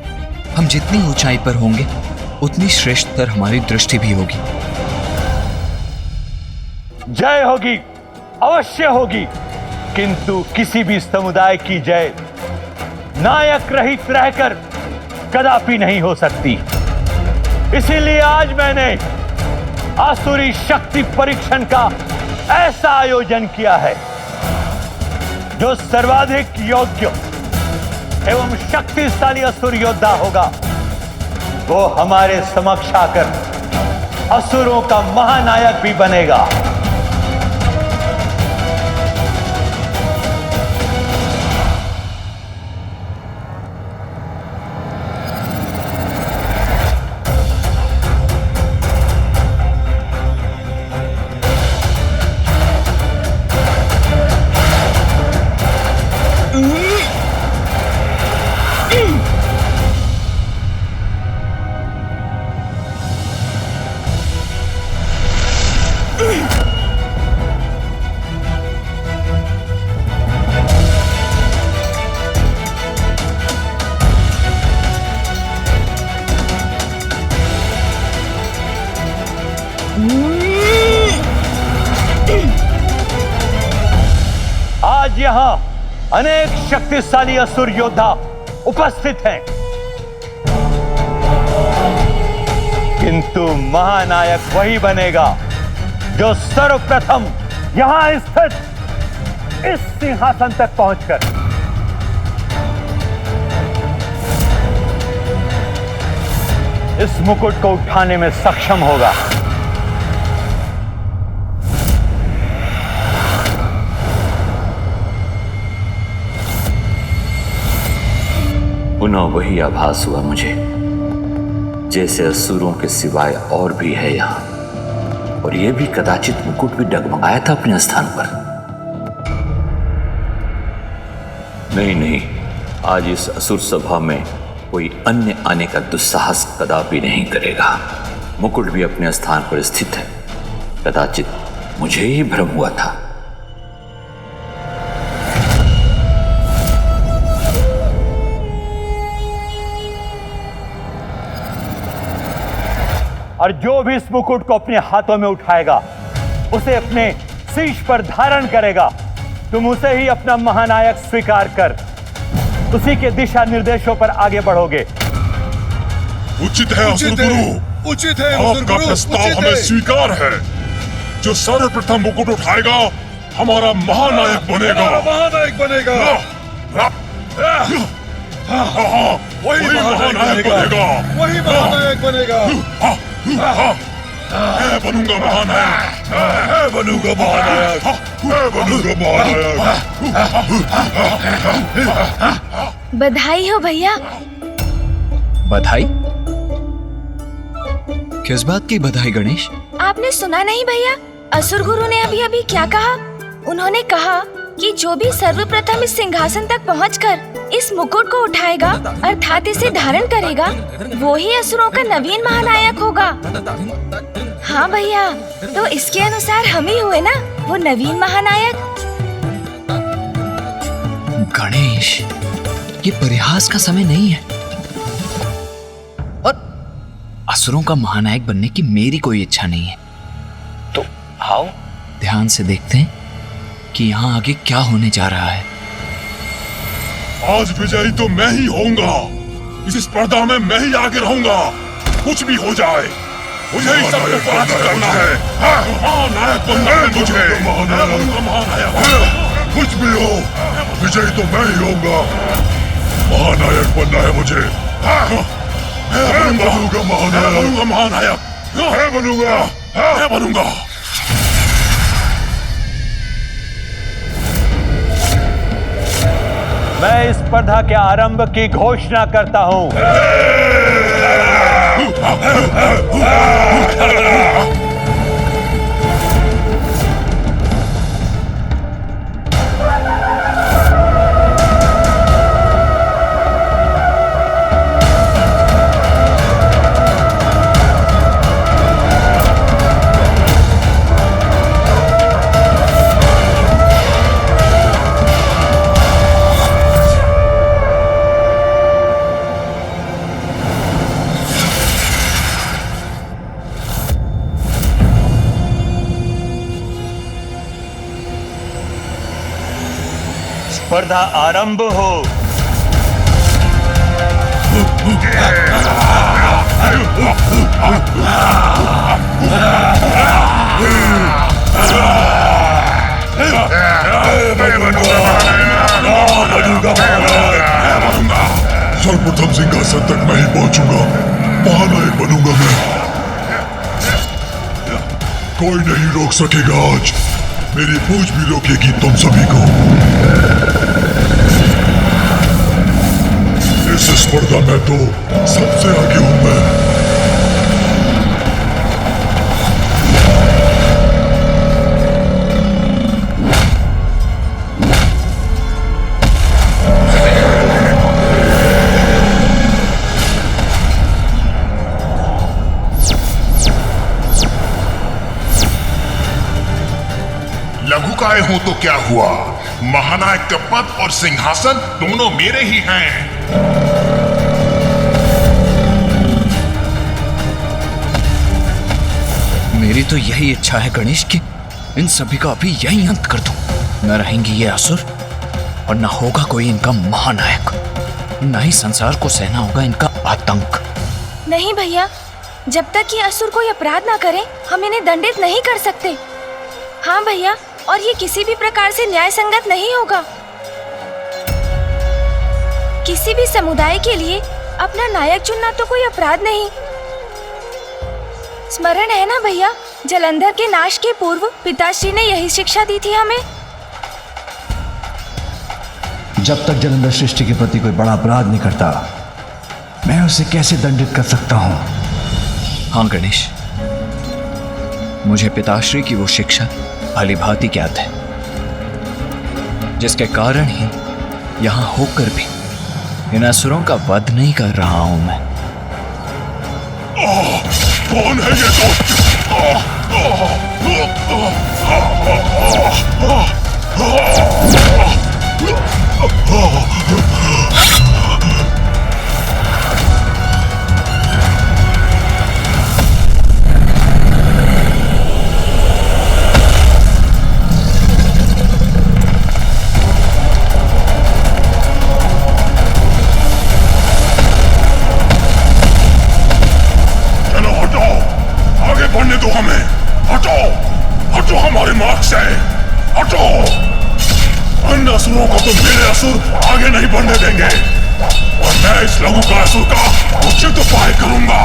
हम जितनी ऊंचाई पर होंगे उतनी श्रेष्ठतर हमारी दृष्टि भी होगी। जय होगी, अवश्य होगी, किंतु किसी भी समुदाय की जय नायक रहित रहकर कदापि नहीं हो सकती। इसीलिए आज मैंने आसुरी शक्ति परीक्षण का ऐसा आयोजन किया है, जो सर्वाधिक योग्य एवं शक्तिशाली असुर योद्धा होगा, वो हमारे समक्ष आकर असुरों का महानायक भी बनेगा। यहाँ अनेक शक्तिशाली असुर योद्धा उपस्थित हैं, किंतु महानायक वही बनेगा जो सर्वप्रथम यहां स्थित इस सिंहासन तक पहुंचकर इस मुकुट को उठाने में सक्षम होगा। पुनः वही आभास हुआ मुझे जैसे असुरों के सिवाय और भी है यहाँ, और यह भी कदाचित मुकुट भी डगमगाया था अपने स्थान पर। नहीं, आज इस असुर सभा में कोई अन्य आने का दुस्साहस कदापि नहीं करेगा। मुकुट भी अपने स्थान पर स्थित है, कदाचित मुझे ही भ्रम हुआ था। और जो भी इस मुकुट को अपने हाथों में उठाएगा, उसे अपने शीश पर धारण करेगा, तुम उसे ही अपना महानायक स्वीकार कर उसी के दिशा निर्देशों पर आगे बढ़ोगे। उचित है असुर गुरु, उचित है आपका प्रस्ताव हमें स्वीकार है। जो सर्वप्रथम मुकुट उठाएगा हमारा महानायक बनेगा। महानायक बनेगा। वही महानायक बनेगा। वही महानायक बनेगा। मैं बनूंगा महानायक। मैं बनूंगा महानायक। मैं बनूंगा महानायक। बधाई हो भैया। बधाई? किस बात की बधाई गणेश? आपने सुना नहीं भैया, असुर गुरु ने अभी अभी क्या कहा? उन्होंने कहा कि जो भी सर्वप्रथम इस सिंहासन तक पहुंचकर इस मुकुट को उठाएगा अर्थात इसे धारण करेगा, वो ही असुरों का नवीन महानायक होगा। हाँ भैया, तो इसके अनुसार हम ही हुए ना वो नवीन महानायक। गणेश, ये परिहास का समय नहीं है, और असुरों का महानायक बनने की मेरी कोई इच्छा नहीं है। तो आओ ध्यान से देखते हैं कि यहाँ आगे क्या होने जा रहा है। आज विजयी तो मैं ही होऊंगा। इस स्पर्धा में मैं ही आगे रहूंगा। कुछ भी हो जाए, मुझे ही सबको पराजित करना है। महानायक बनना है मुझे। महानायक कुछ भी हो, विजयी तो मैं ही होऊंगा। महानायक बनना है मुझे। मैं बनूंगा महानायक। मैं बनूंगा। मैं इस स्पर्धा के आरंभ की घोषणा करता हूं। स्पर्धा आरंभ हो। सर्वप्रथम सिंहासन तक मैं ही पहुंचूंगा। महानायक बनूंगा मैं। कोई नहीं रोक सकेगा आज। मेरी पूछ भी रोकेगी तुम सभी को। इस स्पर्धा में तो सबसे आगे हूं मैं। लघुकाय हूं तो क्या हुआ, महानायक का पद और सिंहासन दोनों मेरे ही हैं। मेरी तो यही इच्छा है गणेश कि इन सभी का अभी यही अंत कर दूं। न रहेंगे ये असुर, और न होगा कोई इनका महानायक, न ही संसार को सहना होगा इनका आतंक। नहीं भैया, जब तक ये असुर कोई अपराध ना करे हम इन्हें दंडित नहीं कर सकते। हाँ भैया, और ये किसी भी प्रकार से न्याय संगत नहीं होगा। किसी भी समुदाय के लिए अपना नायक चुनना तो कोई अपराध नहीं। स्मरण है ना भैया, जलंधर के नाश के पूर्व पिताश्री ने यही शिक्षा दी थी हमें। जब तक जलंधर सृष्टि के प्रति कोई बड़ा अपराध नहीं करता, मैं उसे कैसे दंडित कर सकता हूं? हाँ गणेश, मुझे पिताश्री की वो शिक्षा भलीभांति ज्ञात है, जिसके कारण ही यहां होकर भी इन असुरों का वध नहीं कर रहा हूं मैं। कौन है ये दोस्त? बढ़ने दो हमें। हटो, हटो हमारे मार्ग से, हटो। अन्य असुरों को तो मेरे असुर आगे नहीं बढ़ने देंगे और मैं इस लघु का असुर का उचित उपाय करूंगा।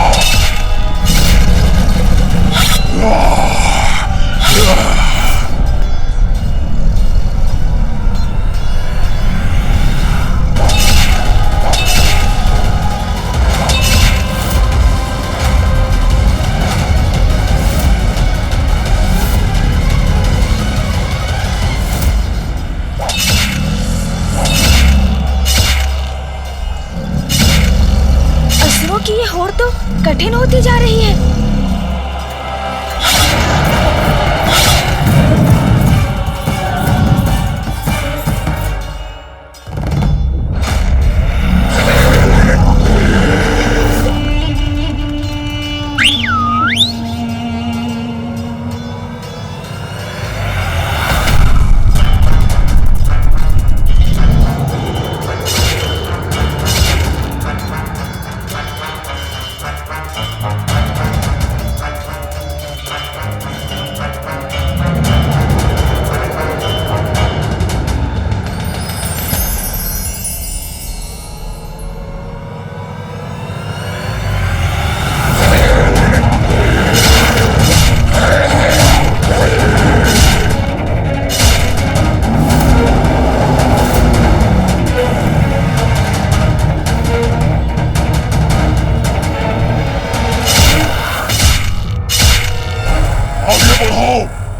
की ये होड़ तो कठिन होती जा रही है।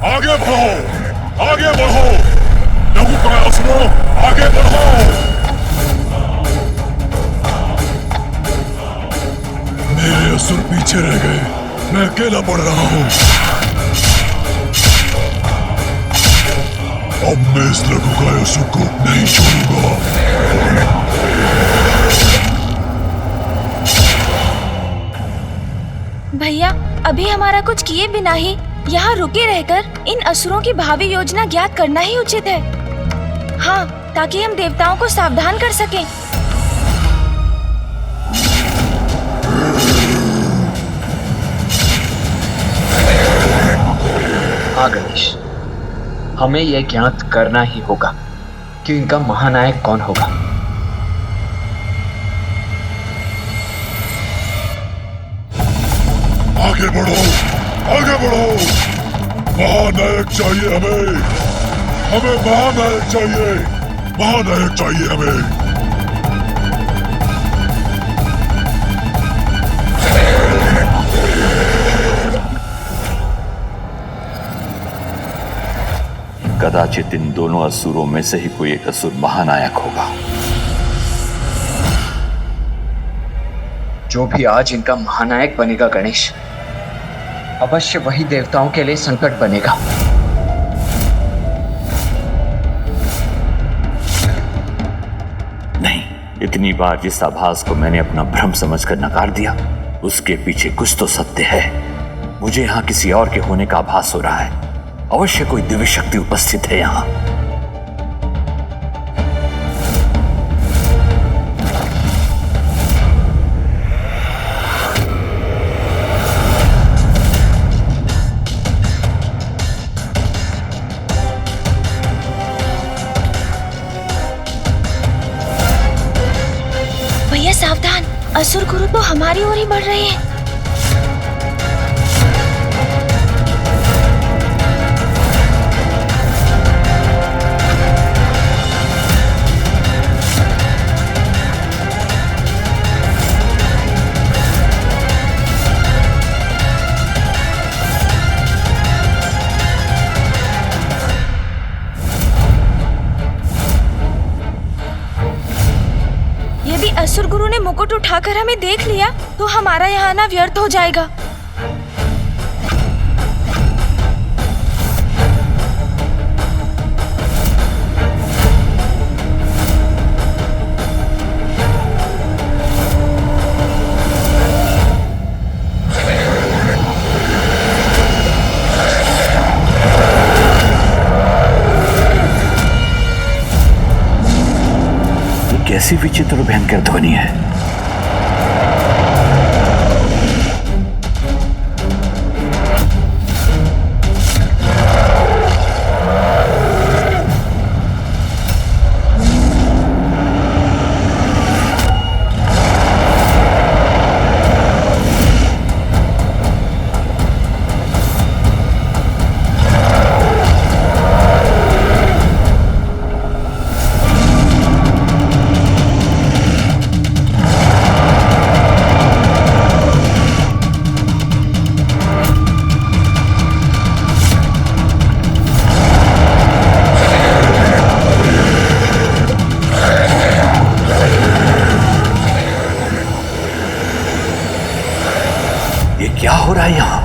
आगे बढ़ो, आगे बढ़ो, लघु का असुरों, आगे बढ़ो। मेरे असुर पीछे रह गए, मैं अकेला बढ़ रहा हूं। अब मैं इस लघु का असुर को नहीं छोड़ूंगा। भैया, अभी हमारा कुछ किए बिना ही यहाँ रुके रहकर इन असुरों की भावी योजना ज्ञात करना ही उचित है। हाँ, ताकि हम देवताओं को सावधान कर सकें। हाँ गणेश, हमें यह ज्ञात करना ही होगा कि इनका महानायक कौन होगा। आगे बढ़ो, आगे बढ़ो। महानायक चाहिए हमें, हमें महानायक चाहिए, महानायक चाहिए हमें। कदाचित इन दोनों असुरों में से ही कोई एक असुर महानायक होगा। जो भी आज इनका महानायक बनेगा गणेश, अवश्य वही देवताओं के लिए संकट बनेगा। नहीं, इतनी बार जिस आभास को मैंने अपना भ्रम समझकर नकार दिया, उसके पीछे कुछ तो सत्य है। मुझे यहाँ किसी और के होने का आभास हो रहा है। अवश्य कोई दिव्य शक्ति उपस्थित है यहाँ। असुर गुरु तो हमारी ओर ही बढ़ रहे हैं। असुर गुरु ने मुकुट उठाकर हमें देख लिया तो हमारा यहाँ आना व्यर्थ हो जाएगा। कैसी विचित्र भयंकर ध्वनि है। क्या हो रहा है यहां?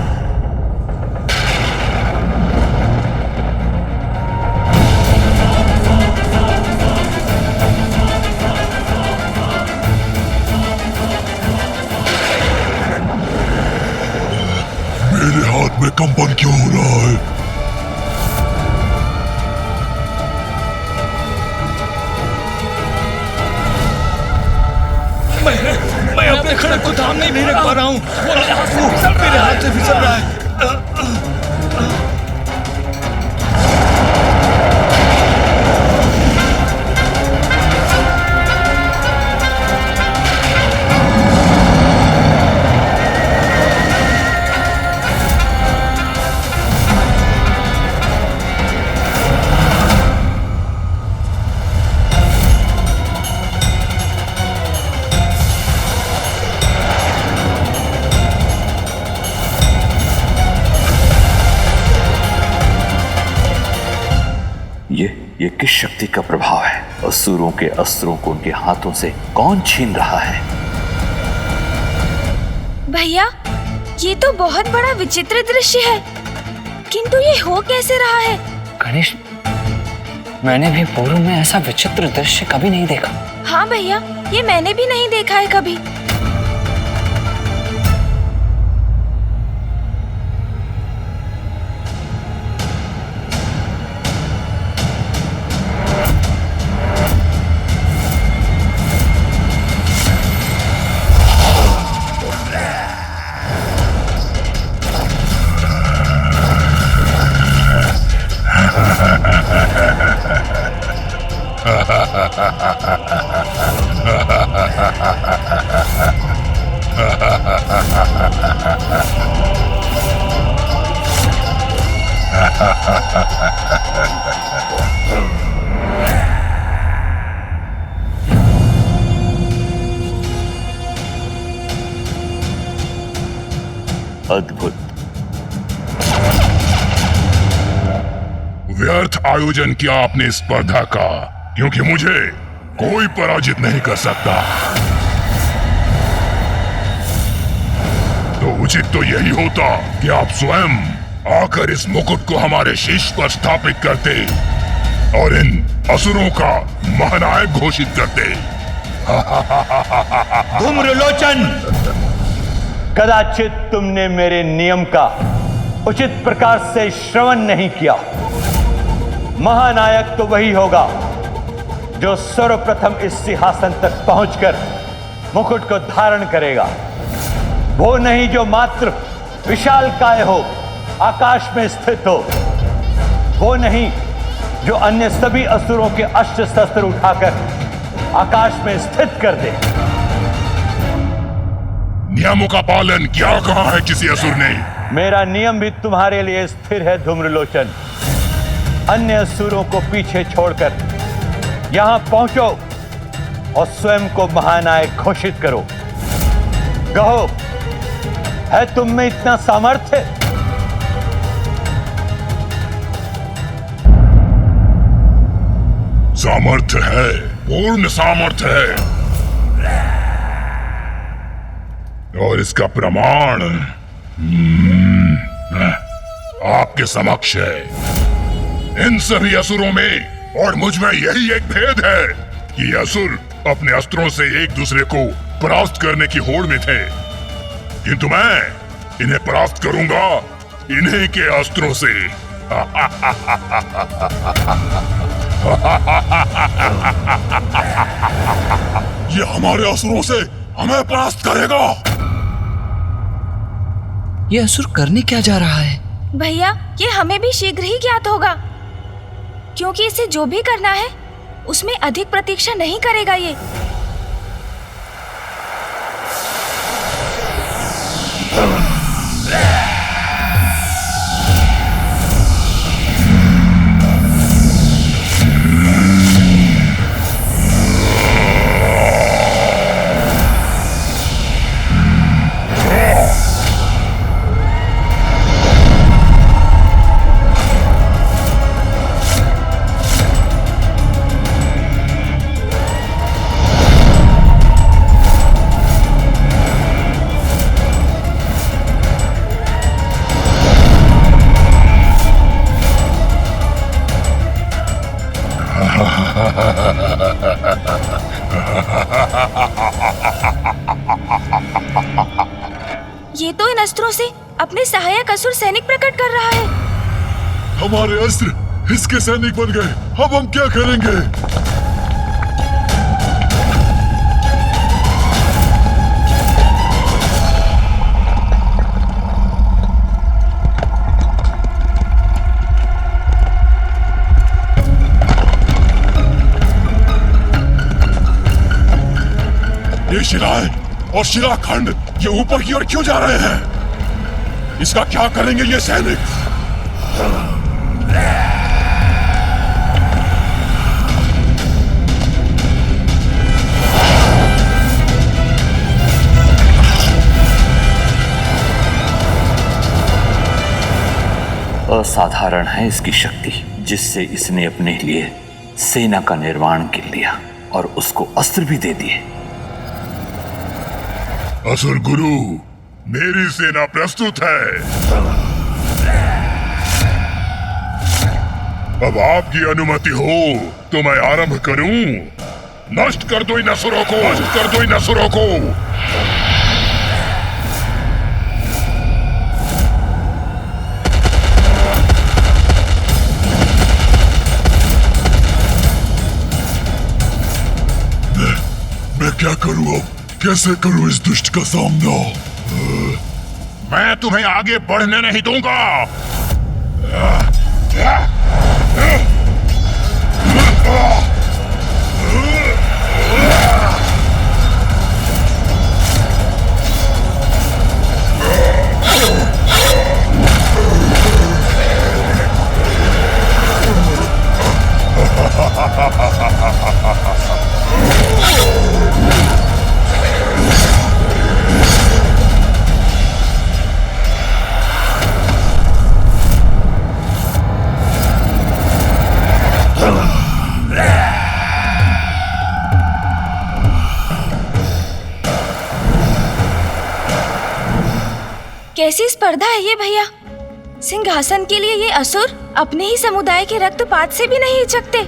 मेरे हाथ में कंपन क्यों हो रहा है? मैं अपने खड़क को थाम नहीं रख पा रहा हूँ। वो मेरे हाथ से फिसल रहा है। ये किस शक्ति का प्रभाव है? असुरों के अस्त्रों को उनके हाथों से कौन छीन रहा है? भैया, ये तो बहुत बड़ा विचित्र दृश्य है, किंतु ये हो कैसे रहा है? गणेश, मैंने भी पूर्व में ऐसा विचित्र दृश्य कभी नहीं देखा। हाँ भैया, ये मैंने भी नहीं देखा है कभी। अद्भुत। व्यर्थ आयोजन किया आपने स्पर्धा का, क्योंकि मुझे कोई पराजित नहीं कर सकता। तो उचित तो यही होता कि आप स्वयं आकर इस मुकुट को हमारे शीश पर स्थापित करते और इन असुरों का महानायक घोषित करते। धूम्रलोचन, कदाचित तुमने मेरे नियम का उचित प्रकार से श्रवण नहीं किया। महानायक तो वही होगा जो सर्वप्रथम इस सिंहासन तक पहुंचकर मुकुट को धारण करेगा, वो नहीं जो मात्र विशालकाय हो, आकाश में स्थित हो, वो नहीं जो अन्य सभी असुरों के अस्त्र शस्त्र उठाकर आकाश में स्थित कर दे। नियमों का पालन क्या कहा है किसी असुर ने? मेरा नियम भी तुम्हारे लिए स्थिर है धूम्रलोचन। अन्य असुरों को पीछे छोड़कर यहां पहुंचो और स्वयं को महानायक घोषित करो। कहो, है तुम में इतना सामर्थ्य? सामर्थ्य है, पूर्ण सामर्थ्य है, और इसका प्रमाण आपके समक्ष है। इन सभी असुरों में और मुझ में यही एक भेद है कि असुर अपने अस्त्रों से एक दूसरे को परास्त करने की होड़ में थे, किंतु मैं इन्हें परास्त करूंगा इन्हीं के अस्त्रों से। ये हमारे असुरों से हमें परास्त करेगा। ये असुर करने क्या जा रहा है? भैया, ये हमें भी शीघ्र ही ज्ञात होगा, क्योंकि इसे जो भी करना है उसमें अधिक प्रतीक्षा नहीं करेगा ये। ये तो इन अस्त्रों से अपने सहायक असुर सैनिक प्रकट कर रहा है। हमारे अस्त्र इसके सैनिक बन गए, अब हम क्या करेंगे? ये शिलाएं और शिलाखंड ये ऊपर की ओर क्यों जा रहे हैं? इसका क्या करेंगे ये सैनिक? असाधारण है इसकी शक्ति, जिससे इसने अपने लिए सेना का निर्माण कर लिया और उसको अस्त्र भी दे दिए। असुर गुरु, मेरी सेना प्रस्तुत है। अब आपकी अनुमति हो तो मैं आरंभ करूं। नष्ट कर दो इन असुरों को, नष्ट कर दो इन असुरों को। मैं क्या करूं अब? कैसे करूं इस दुष्ट का सामना? मैं तुम्हें आगे बढ़ने नहीं दूंगा। कैसी स्पर्धा है ये भैया? सिंहासन के लिए ये असुर अपने ही समुदाय के रक्तपात से भी नहीं हिचकते।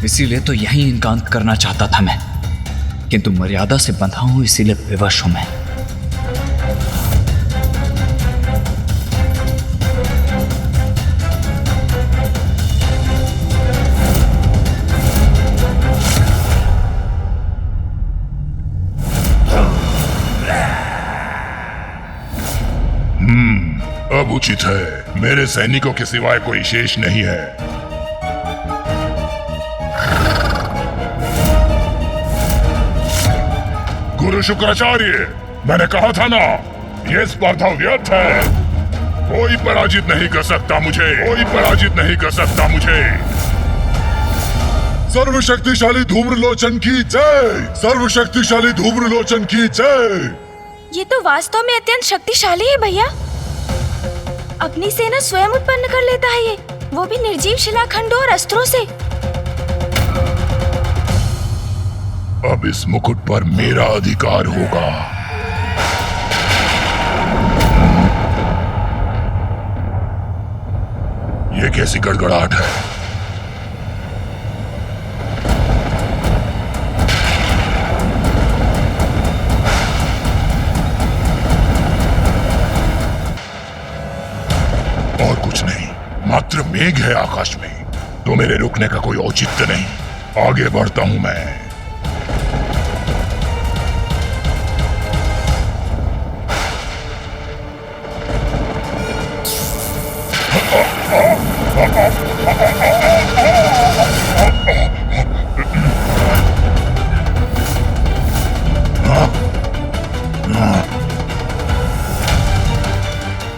इसीलिए तो यही इनका अंत करना चाहता था मैं, किंतु मर्यादा से बंधा हूं, इसीलिए विवश हूं मैं। अब उचित है, मेरे सैनिकों के सिवाय कोई शेष नहीं है। असुरगुरु शुक्राचार्य, मैंने कहा था ना, ये स्पर्धा व्यर्थ है। कोई पराजित नहीं कर सकता मुझे, कोई पराजित नहीं कर सकता मुझे। सर्वशक्तिशाली धूम्रलोचन की जय, सर्वशक्तिशाली धूम्रलोचन की जय। ये तो वास्तव में अत्यंत शक्तिशाली है भैया। अपनी सेना स्वयं उत्पन्न कर लेता है ये, वो भी निर्जीव शिलाखंडों और अस्त्रों से। अब इस मुकुट पर मेरा अधिकार होगा। ये कैसी गड़गड़ाहट है? और कुछ नहीं, मात्र मेघ है आकाश में, तो मेरे रुकने का कोई औचित्य नहीं। आगे बढ़ता हूं मैं।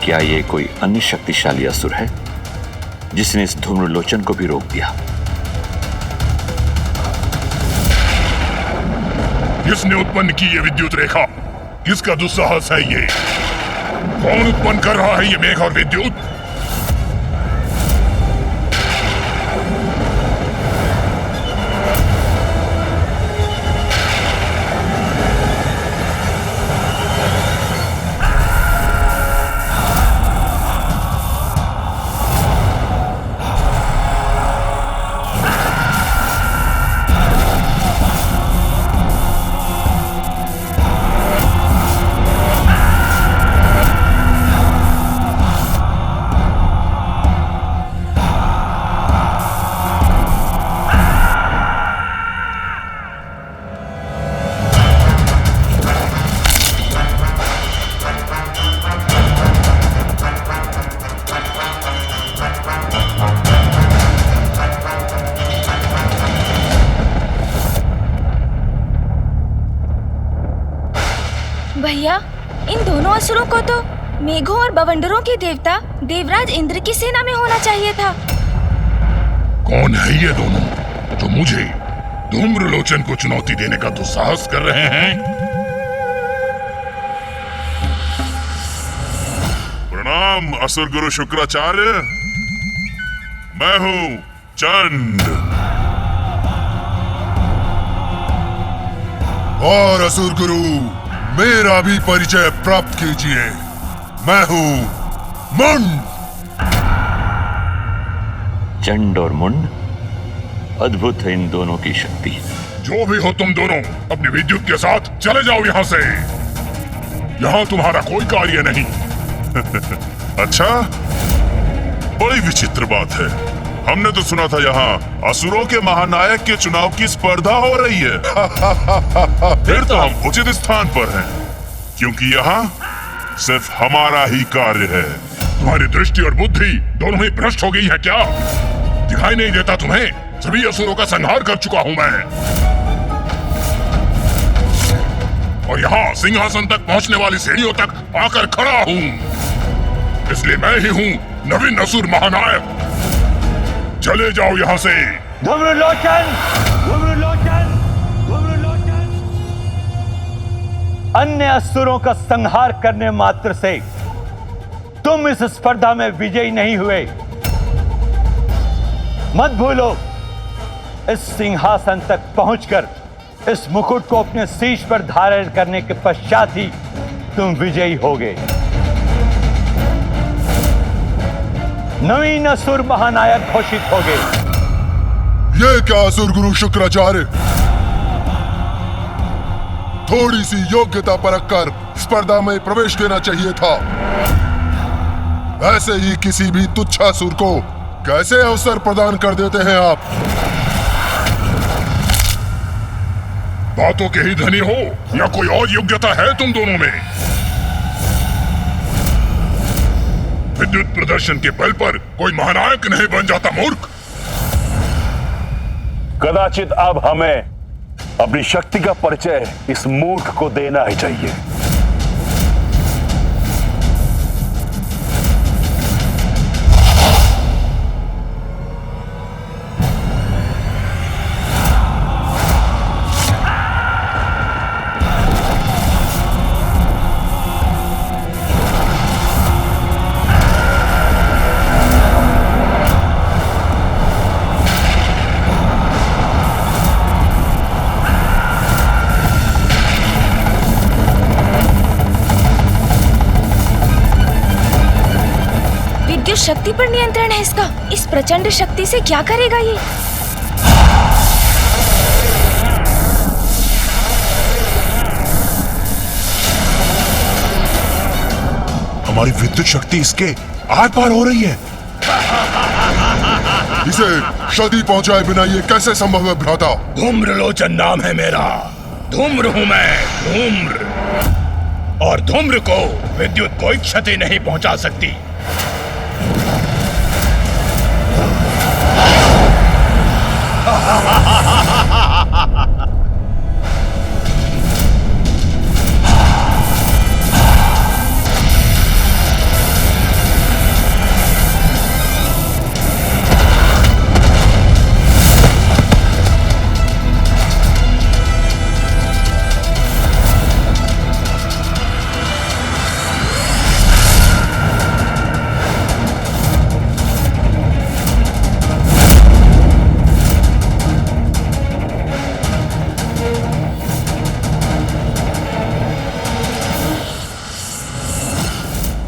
क्या ये कोई अन्य शक्तिशाली असुर है जिसने इस धूम्रलोचन को भी रोक दिया? किसने उत्पन्न की ये विद्युत रेखा? किसका दुस्साहस है ये? कौन उत्पन्न कर रहा है ये मेघ और विद्युत? भैया, इन दोनों असुरों को तो मेघों और बवंडरों के देवता देवराज इंद्र की सेना में होना चाहिए था। कौन है ये दोनों जो मुझे धूम्रलोचन को चुनौती देने का दुस्साहस कर रहे हैं? प्रणाम असुर गुरु शुक्राचार्य, मैं हूँ चंड। और असुर गुरु, मेरा भी परिचय प्राप्त कीजिए। मैं हूं मुंड। चंड और मुंड, अद्भुत है इन दोनों की शक्ति। जो भी हो तुम दोनों, अपनी विद्युत के साथ चले जाओ यहाँ से। यहाँ तुम्हारा कोई कार्य नहीं। अच्छा, बड़ी विचित्र बात है। हमने तो सुना था यहाँ असुरों के महानायक के चुनाव की स्पर्धा हो रही है। फिर तो हम उचित स्थान पर हैं, क्योंकि यहाँ सिर्फ हमारा ही कार्य है। तुम्हारी दृष्टि और बुद्धि दोनों ही भ्रष्ट हो गई है क्या? दिखाई नहीं देता तुम्हें? सभी असुरों का संहार कर चुका हूँ मैं, और यहाँ सिंहासन तक पहुँचने वाली सीढ़ियों तक आकर खड़ा हूँ। इसलिए मैं ही हूँ नवीन असुर महानायक। चले जाओ यहाँ से। धूम्रलोचन, धूम्रलोचन, धूम्रलोचन। अन्य असुरों का संहार करने मात्र से तुम इस स्पर्धा में विजयी नहीं हुए। मत भूलो, इस सिंहासन तक पहुंचकर इस मुकुट को अपने शीश पर धारण करने के पश्चात ही तुम विजयी होगे। नवीन असुर महानायक घोषित हो गए। ये क्या असुर गुरु शुक्राचार्य, थोड़ी सी योग्यता परख कर स्पर्धा में प्रवेश लेना चाहिए था। ऐसे ही किसी भी तुच्छासुर को कैसे अवसर प्रदान कर देते हैं आप? बातों के ही धनी हो या कोई और योग्यता है तुम दोनों में? विद्युत प्रदर्शन के बल पर कोई महानायक नहीं बन जाता मूर्ख। कदाचित अब हमें अपनी शक्ति का परिचय इस मूर्ख को देना ही चाहिए। शक्ति पर नियंत्रण है इसका। इस प्रचंड शक्ति से क्या करेगा ये? हमारी विद्युत शक्ति इसके आर पार हो रही है। इसे क्षति पहुंचाए बिना ये कैसे संभव है भ्राता? धूम्रलोचन नाम है मेरा। धूम्र हूं मैं, धूम्र। और धूम्र को विद्युत कोई क्षति नहीं पहुंचा सकती।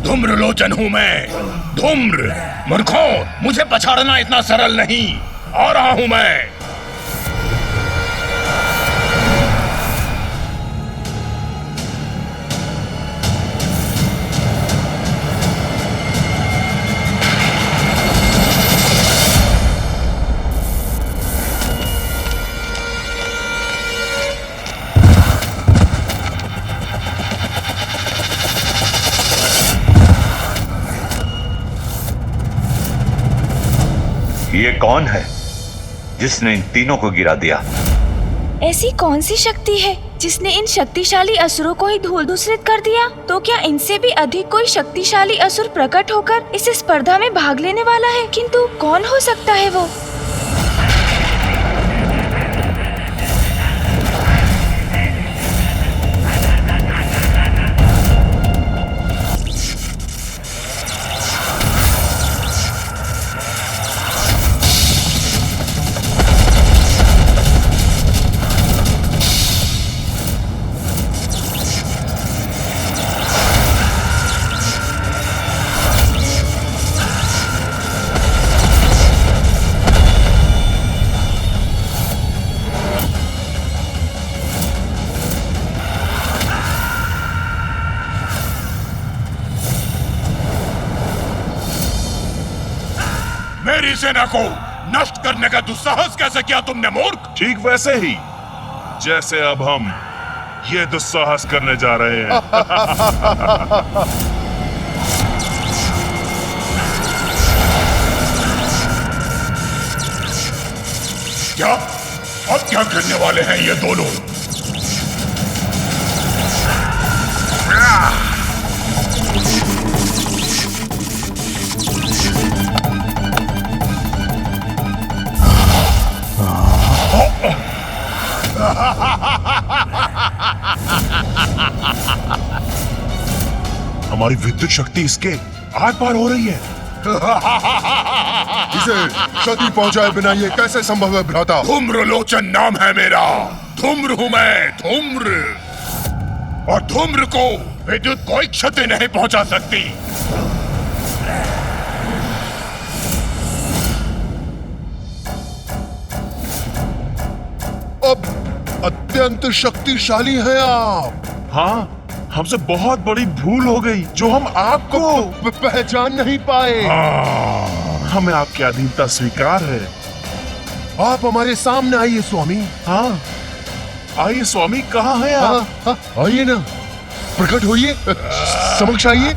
धूम्रलोचन हूं मैं, धूम्र। मूर्खों, मुझे पछाड़ना इतना सरल नहीं। आ रहा हूं मैं। ये कौन है जिसने इन तीनों को गिरा दिया? ऐसी कौन सी शक्ति है जिसने इन शक्तिशाली असुरों को ही धूल धूसरित कर दिया? तो क्या इनसे भी अधिक कोई शक्तिशाली असुर प्रकट होकर इस स्पर्धा में भाग लेने वाला है? किंतु कौन हो सकता है वो? मेरी सेना को नष्ट करने का दुस्साहस कैसे किया तुमने, मूर्ख? ठीक वैसे ही जैसे अब हम ये दुस्साहस करने जा रहे हैं। क्या? अब क्या करने वाले हैं ये दोनों? हमारी विद्युत शक्ति इसके आर पार हो रही है। इसे क्षति पहुंचाए बिना ये कैसे संभव है भ्राता? धूम्रलोचन नाम है मेरा। धूम्र हूं मैं, धूम्र। और धूम्र को विद्युत कोई क्षति नहीं पहुंचा सकती। अब अत्यंत शक्तिशाली हैं आप। हाँ, हमसे बहुत बड़ी भूल हो गई जो हम आपको पहचान नहीं पाए। हमें आपकी अधीनता स्वीकार है। आप हमारे सामने आइए स्वामी। हाँ, आइए स्वामी, कहाँ हैं आप? आइए ना, प्रकट होइए, समक्ष आइए।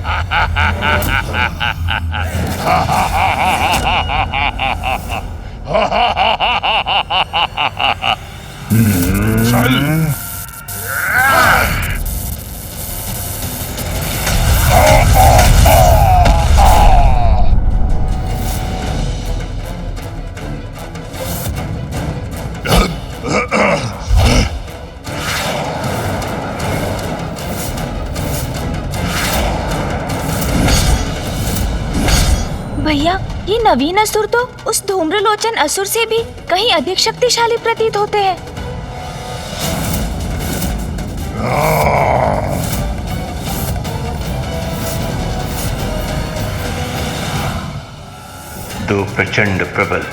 भैया, ये नवीन असुर तो उस धूम्रलोचन असुर से भी कहीं अधिक शक्तिशाली प्रतीत होते हैं। दो प्रचंड प्रबल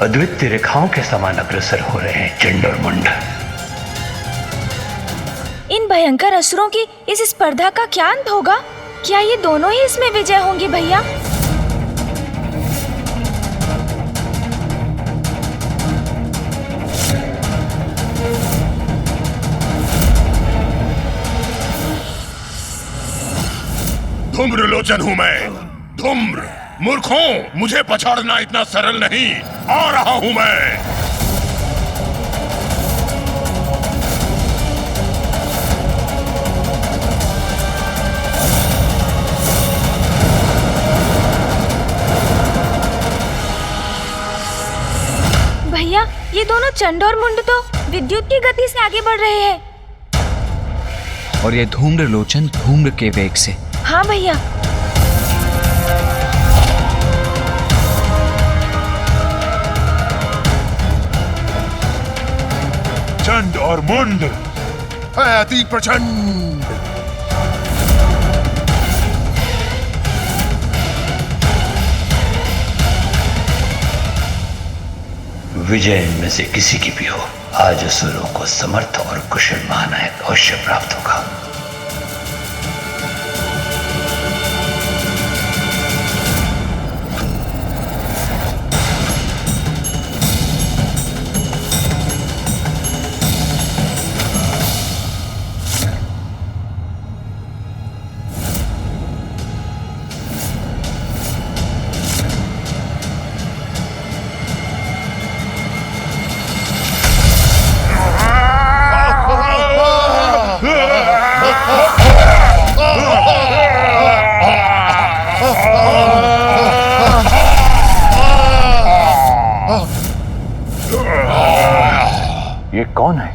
अद्वितीय रेखाओं के समान अग्रसर हो रहे हैं चंड और मुंड। इन भयंकर असुरों की इस स्पर्धा का क्या अंत होगा? क्या ये दोनों ही इसमें विजय होंगे भैया? धूम्रलोचन हूं मैं। धूम्र मूर्खों, मुझे पछाड़ना इतना सरल नहीं। आ रहा हूं मैं। भैया, ये दोनों चंड और मुंड तो विद्युत की गति से आगे बढ़ रहे हैं। और ये धूम्रलोचन धूम्र के वेग से। हाँ भैया। चंड और मुंड अति प्रचंड। विजय इनमें से किसी की भी हो, आज असुरों को समर्थ और कुशल महानायक अवश्य प्राप्त होगा। ये कौन है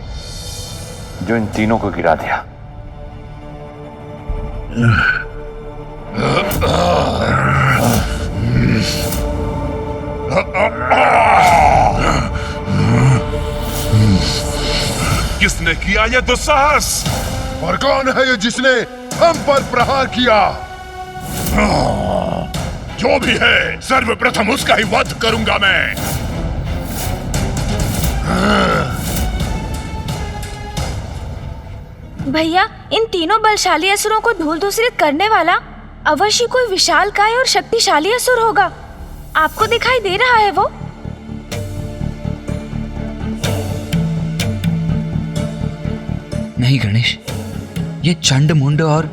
जो इन तीनों को गिरा दिया? किसने किया ये दुस्साहस? और कौन है ये जिसने हम पर प्रहार किया? जो भी है, सर्वप्रथम उसका ही वध करूंगा मैं। भैया, इन तीनों बलशाली असुरों को धूल दूसरित करने वाला अवश्य कोई विशालकाय और शक्तिशाली असुर होगा। आपको दिखाई दे रहा है वो? नहीं गणेश, ये चंड मुंड और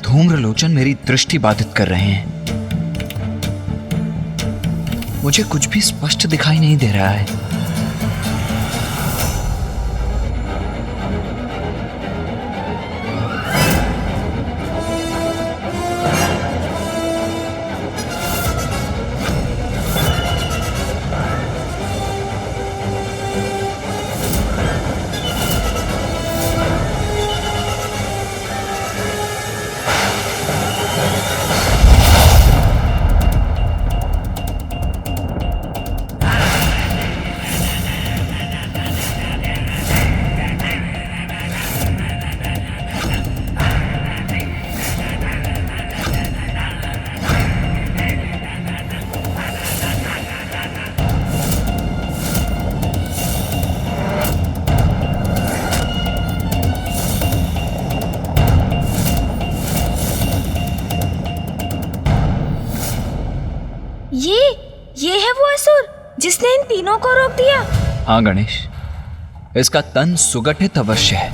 धूम्रलोचन मेरी दृष्टि बाधित कर रहे हैं। मुझे कुछ भी स्पष्ट दिखाई नहीं दे रहा है। ये है वो असुर जिसने इन तीनों को रोक दिया। हाँ गणेश, इसका तन सुगठित अवश्य है,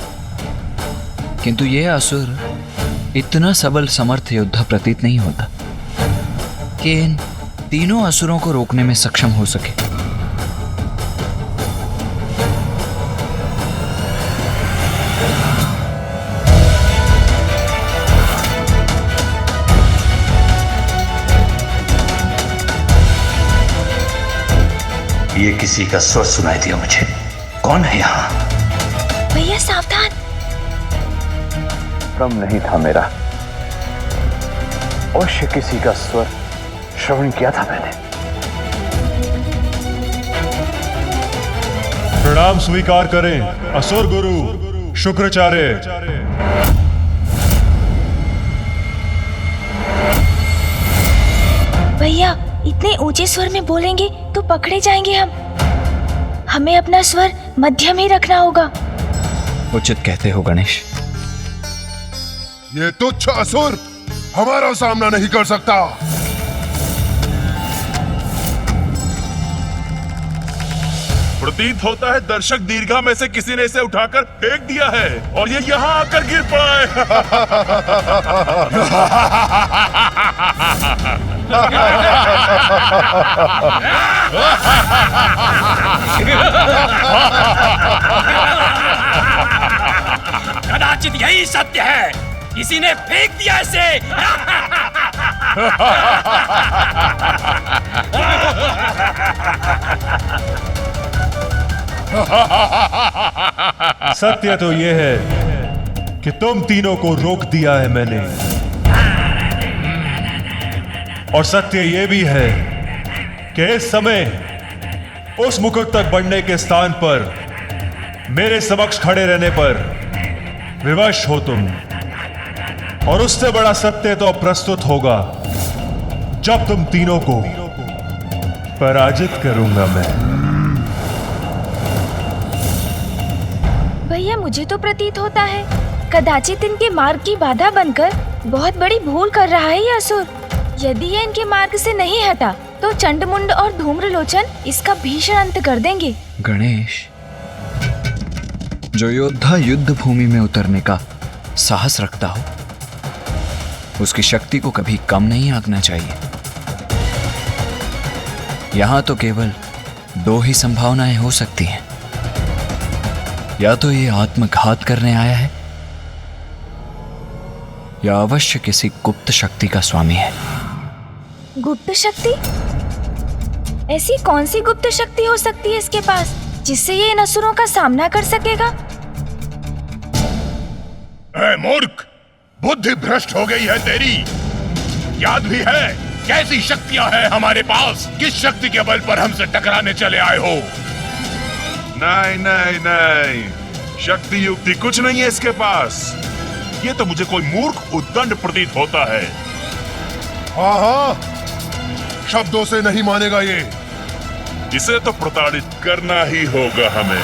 किंतु यह असुर इतना सबल समर्थ योद्धा प्रतीत नहीं होता कि इन तीनों असुरों को रोकने में सक्षम हो सके। ये किसी का स्वर सुनाई दिया मुझे। कौन है यहाँ? भैया सावधान। भ्रम नहीं था मेरा, अवश्य किसी का स्वर श्रवण किया था मैंने। प्रणाम स्वीकार करें असुर गुरु शुक्राचार्य। भैया इतने ऊंचे स्वर में बोलेंगे तो पकड़े जाएंगे हम। हमें अपना स्वर मध्यम ही रखना होगा। उचित कहते हो गणेश। ये तुच्छ असुर हमारा सामना नहीं कर सकता। प्रतीत होता है दर्शक दीर्घा में से किसी ने इसे उठाकर फेंक दिया है और ये यहाँ आकर गिर पड़ा कदाचित यही सत्य है, किसी ने फेंक दिया इसे। सत्य तो यह है कि तुम तीनों को रोक दिया है मैंने, और सत्य यह भी है कि इस समय उस मुकुट तक बढ़ने के स्थान पर मेरे समक्ष खड़े रहने पर विवश हो तुम। और उससे बड़ा सत्य तो प्रस्तुत होगा जब तुम तीनों को पराजित करूंगा मैं। भैया मुझे तो प्रतीत होता है कदाचित इनके मार्ग की बाधा बनकर बहुत बड़ी भूल कर रहा है ये असुर। यदि ये इनके मार्ग से नहीं हटा तो चंडमुंड और धूम्रलोचन इसका भीषण अंत कर देंगे। गणेश, जो योद्धा युद्ध भूमि में उतरने का साहस रखता हो उसकी शक्ति को कभी कम नहीं आंकना चाहिए। यहां तो केवल दो ही संभावनाएं हो सकती हैं, या तो ये आत्मघात करने आया है या अवश्य किसी गुप्त शक्ति का स्वामी है। गुप्त शक्ति? ऐसी कौन सी गुप्त शक्ति हो सकती है इसके पास जिससे ये इन असुरों का सामना कर सकेगा? ऐ मूर्ख, बुद्धि भ्रष्ट हो गई है तेरी। याद भी है कैसी शक्तियां हैं हमारे पास? किस शक्ति के बल पर हमसे टकराने चले आए हो? नहीं नहीं नहीं, शक्ति युक्ति कुछ नहीं है इसके पास। ये तो मुझे कोई मूर्ख उद्दंड प्रतीत होता है। हाँ हाँ, शब्दों से नहीं मानेगा ये। इसे तो प्रताड़ित करना ही होगा हमें।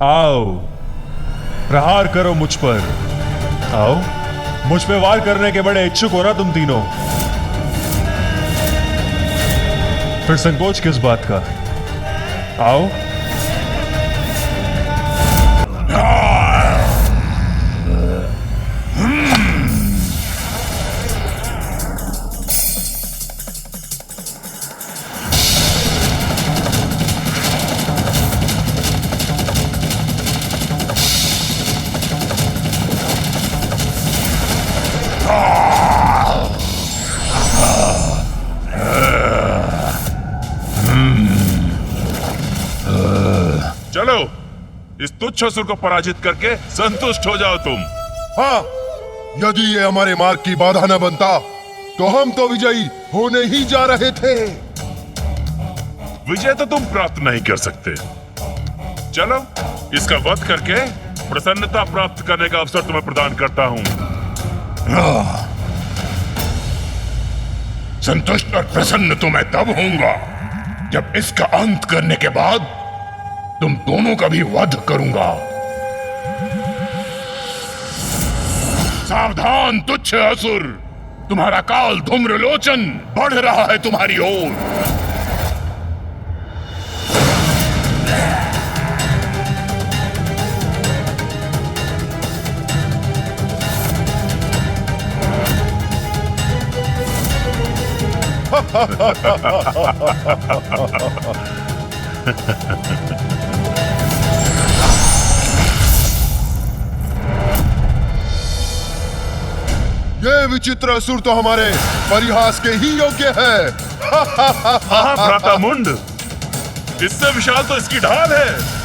आओ, प्रहार करो मुझ पर। आओ, मुझ पे वार करने के बड़े इच्छुक हो ना तुम तीनों। फिर संकोच किस बात का? आओ। चलो, इस तुच्छ असुर को पराजित करके संतुष्ट हो जाओ तुम। हाँ, यदि ये हमारे मार्ग की बाधा न बनता तो हम तो विजयी होने ही जा रहे थे। विजय तो तुम प्राप्त नहीं कर सकते। चलो, इसका वध करके प्रसन्नता प्राप्त करने का अवसर तुम्हें प्रदान करता हूँ। संतुष्ट और प्रसन्न तो मैं तब होऊंगा जब इसका अंत करने के बाद तुम दोनों का भी वध करूंगा। सावधान तुच्छ असुर, तुम्हारा काल धूम्रलोचन बढ़ रहा है तुम्हारी ओर। ये विचित्र असुर तो हमारे परिहास के ही योग्य है। हाँ भ्राता मुंड, इससे विशाल तो इसकी ढाल है।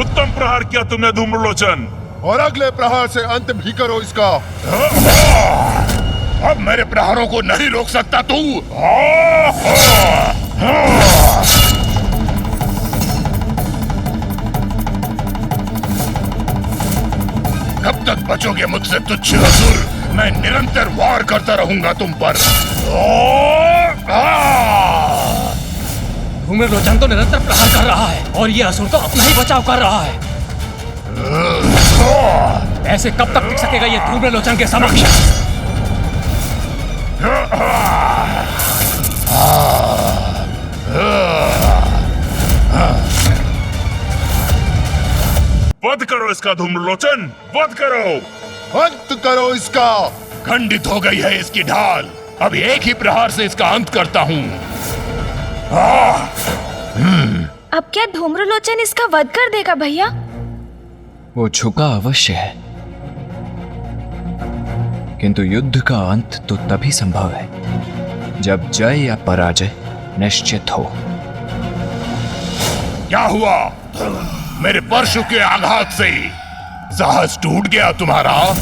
उत्तम प्रहार किया तुमने धूम्रलोचन, और अगले प्रहार से अंत भी करो इसका। अब मेरे प्रहारों को नहीं रोक सकता तू। कब तक बचोगे मुझसे तुच्छ असुर? मैं निरंतर वार करता रहूंगा तुम पर। धूम्रलोचन तो निरंतर प्रहार कर रहा है और ये असुर तो अपना ही बचाव कर रहा है। ऐसे कब तक टिक सकेगा ये धूम्रलोचन के समक्ष? वध करो इसका धूम्रलोचन, वध करो। अंत करो इसका। खंडित हो गई है इसकी ढाल, अब एक ही प्रहार से इसका अंत करता हूँ। अब क्या धूम्रलोचन इसका वध कर देगा भैया? वो झुका अवश्य है, किंतु युद्ध का अंत तो तभी संभव है जब जय या पराजय निश्चित हो। क्या हुआ? मेरे परशु के आघात से साहस टूट गया तुम्हारा?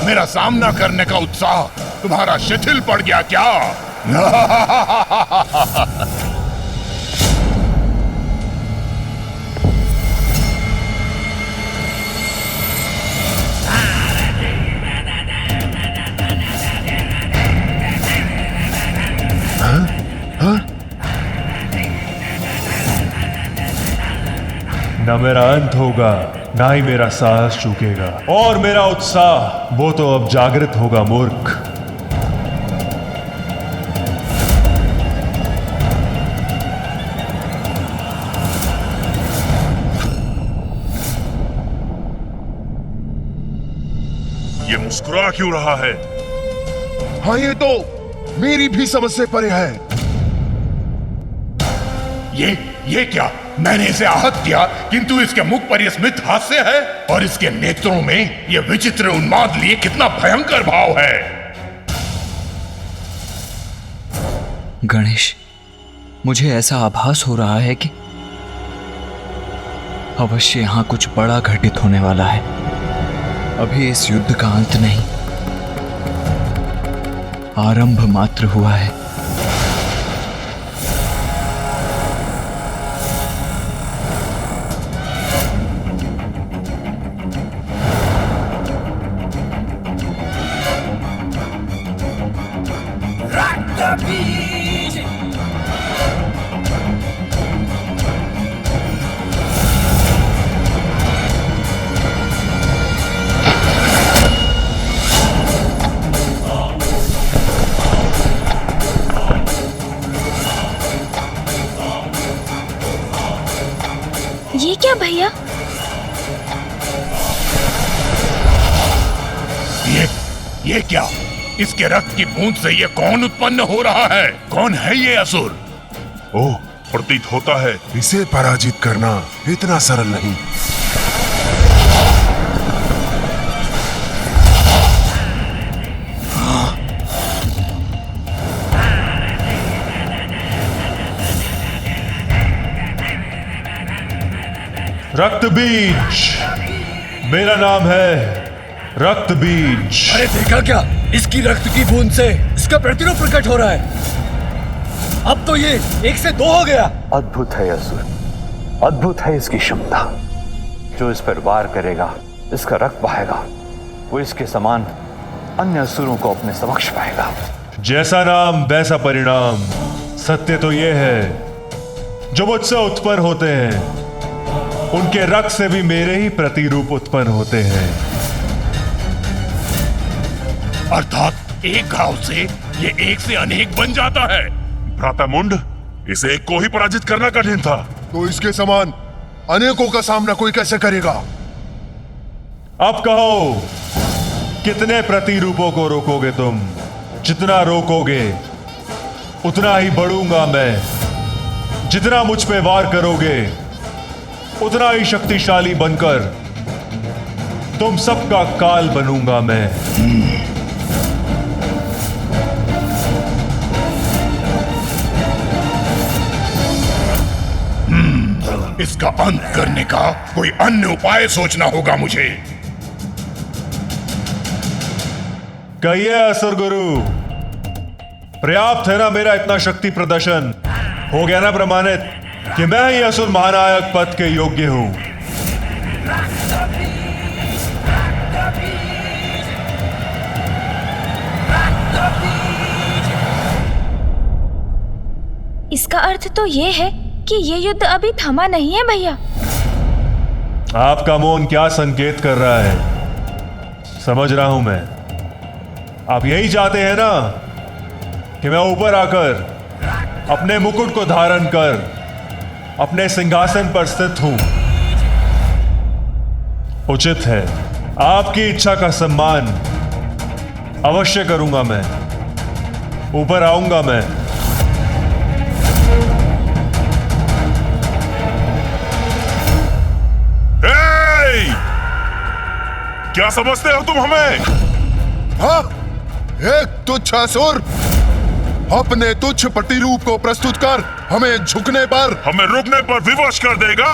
मेरा सामना करने का उत्साह तुम्हारा शिथिल पड़ गया क्या? न मेरा अंत होगा, ना ही मेरा साहस चूकेगा, और मेरा उत्साह वो तो अब जागृत होगा मूर्ख। ये मुस्कुरा क्यों रहा है? हाँ, ये तो मेरी भी समझ से परे है। ये क्या? मैंने इसे आहत किया, किंतु इसके मुख पर यह स्मित हास्य है और इसके नेत्रों में यह विचित्र उन्माद लिए कितना भयंकर भाव है। गणेश, मुझे ऐसा आभास हो रहा है कि अवश्य यहां कुछ बड़ा घटित होने वाला है। अभी इस युद्ध का अंत नहीं, आरंभ मात्र हुआ है। ये क्या भैया? ये क्या? इसके रक्त की बूंद से ये कौन उत्पन्न हो रहा है? कौन है ये असुर? ओह, प्रतीत होता है इसे पराजित करना इतना सरल नहीं। रक्त बीज, मेरा नाम है रक्त बीज। अरे देखा क्या? इसकी रक्त की बूंद से इसका प्रतिरूप प्रकट हो रहा है। अब तो ये 1 से 2 हो गया। अद्भुत है असुर, अद्भुत है इसकी क्षमता। जो इस पर वार करेगा, इसका रक्त बहेगा, वो इसके समान अन्य असुरों को अपने समक्ष पाएगा। जैसा नाम वैसा परिणाम। सत्य तो ये है, जो मुझसे उत्पन्न होते हैं उनके रक्त से भी मेरे ही प्रतिरूप उत्पन्न होते हैं। अर्थात एक घाव से ये एक से अनेक बन जाता है। भ्राता मुंड, इसे एक को ही पराजित करना कठिन था, तो इसके समान अनेकों का सामना कोई कैसे करेगा? अब कहो, कितने प्रतिरूपों को रोकोगे तुम? जितना रोकोगे उतना ही बढ़ूंगा मैं। जितना मुझ पे वार करोगे उतना ही शक्तिशाली बनकर तुम सबका काल बनूंगा मैं। इसका अंत करने का कोई अन्य उपाय सोचना होगा मुझे। कहिए असुर गुरु, पर्याप्त है ना मेरा इतना शक्ति प्रदर्शन? हो गया ना प्रमाणित कि मैं ही असुर महानायक पद के योग्य हूं? इसका अर्थ तो ये है कि ये युद्ध अभी थमा नहीं है भैया। आपका मौन क्या संकेत कर रहा है? समझ रहा हूं मैं। आप यही चाहते हैं ना कि मैं ऊपर आकर अपने मुकुट को धारण कर अपने सिंहासन पर स्थित हूं। उचित है, आपकी इच्छा का सम्मान अवश्य करूंगा मैं। ऊपर आऊंगा मैं। क्या समझते हो तुम हमें? हाँ, एक तुच्छ असुर अपने तुच्छ प्रतिरूप को प्रस्तुत कर हमें झुकने पर, हमें रुकने पर विवश कर देगा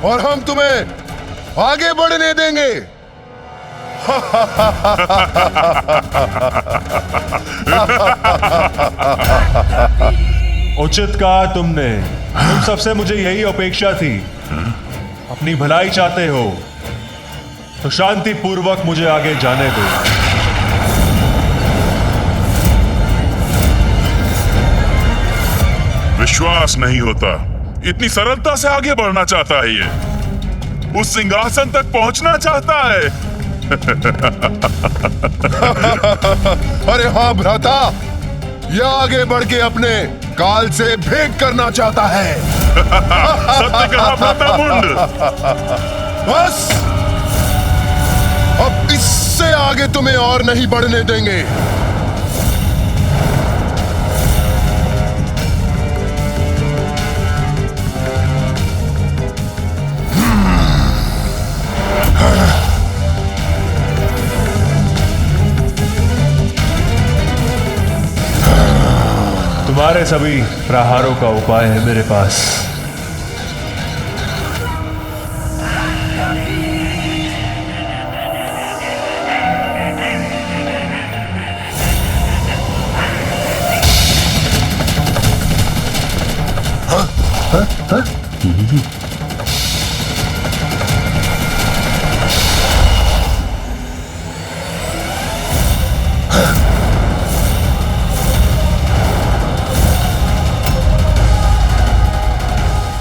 और हम तुम्हें आगे बढ़ने देंगे। उचित कहा तुमने। तुम सबसे मुझे यही अपेक्षा थी। अपनी भलाई चाहते हो तो शांति पूर्वक मुझे आगे जाने दो। विश्वास नहीं होता, इतनी सरलता से आगे बढ़ना चाहता है ये। उस सिंहासन तक पहुंचना चाहता है। अरे हाँ भ्राता, यह आगे बढ़ के अपने काल से भेंट करना चाहता है। सत्य कहा भ्राता मुंड। बस अब इससे आगे तुम्हें और नहीं बढ़ने देंगे। तुम्हारे सभी प्रहारों का उपाय है मेरे पास।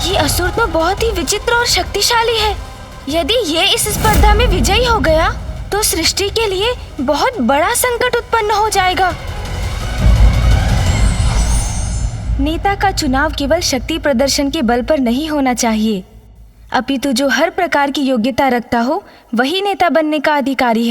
ये असुर तो बहुत ही विचित्र और शक्तिशाली है। यदि ये इस स्पर्धा में विजयी हो गया तो सृष्टि के लिए बहुत बड़ा संकट उत्पन्न हो जाएगा। नेता का चुनाव केवल शक्ति प्रदर्शन के बल पर नहीं होना चाहिए, अपितु जो हर प्रकार की योग्यता रखता हो वही नेता बनने का अधिकारी है।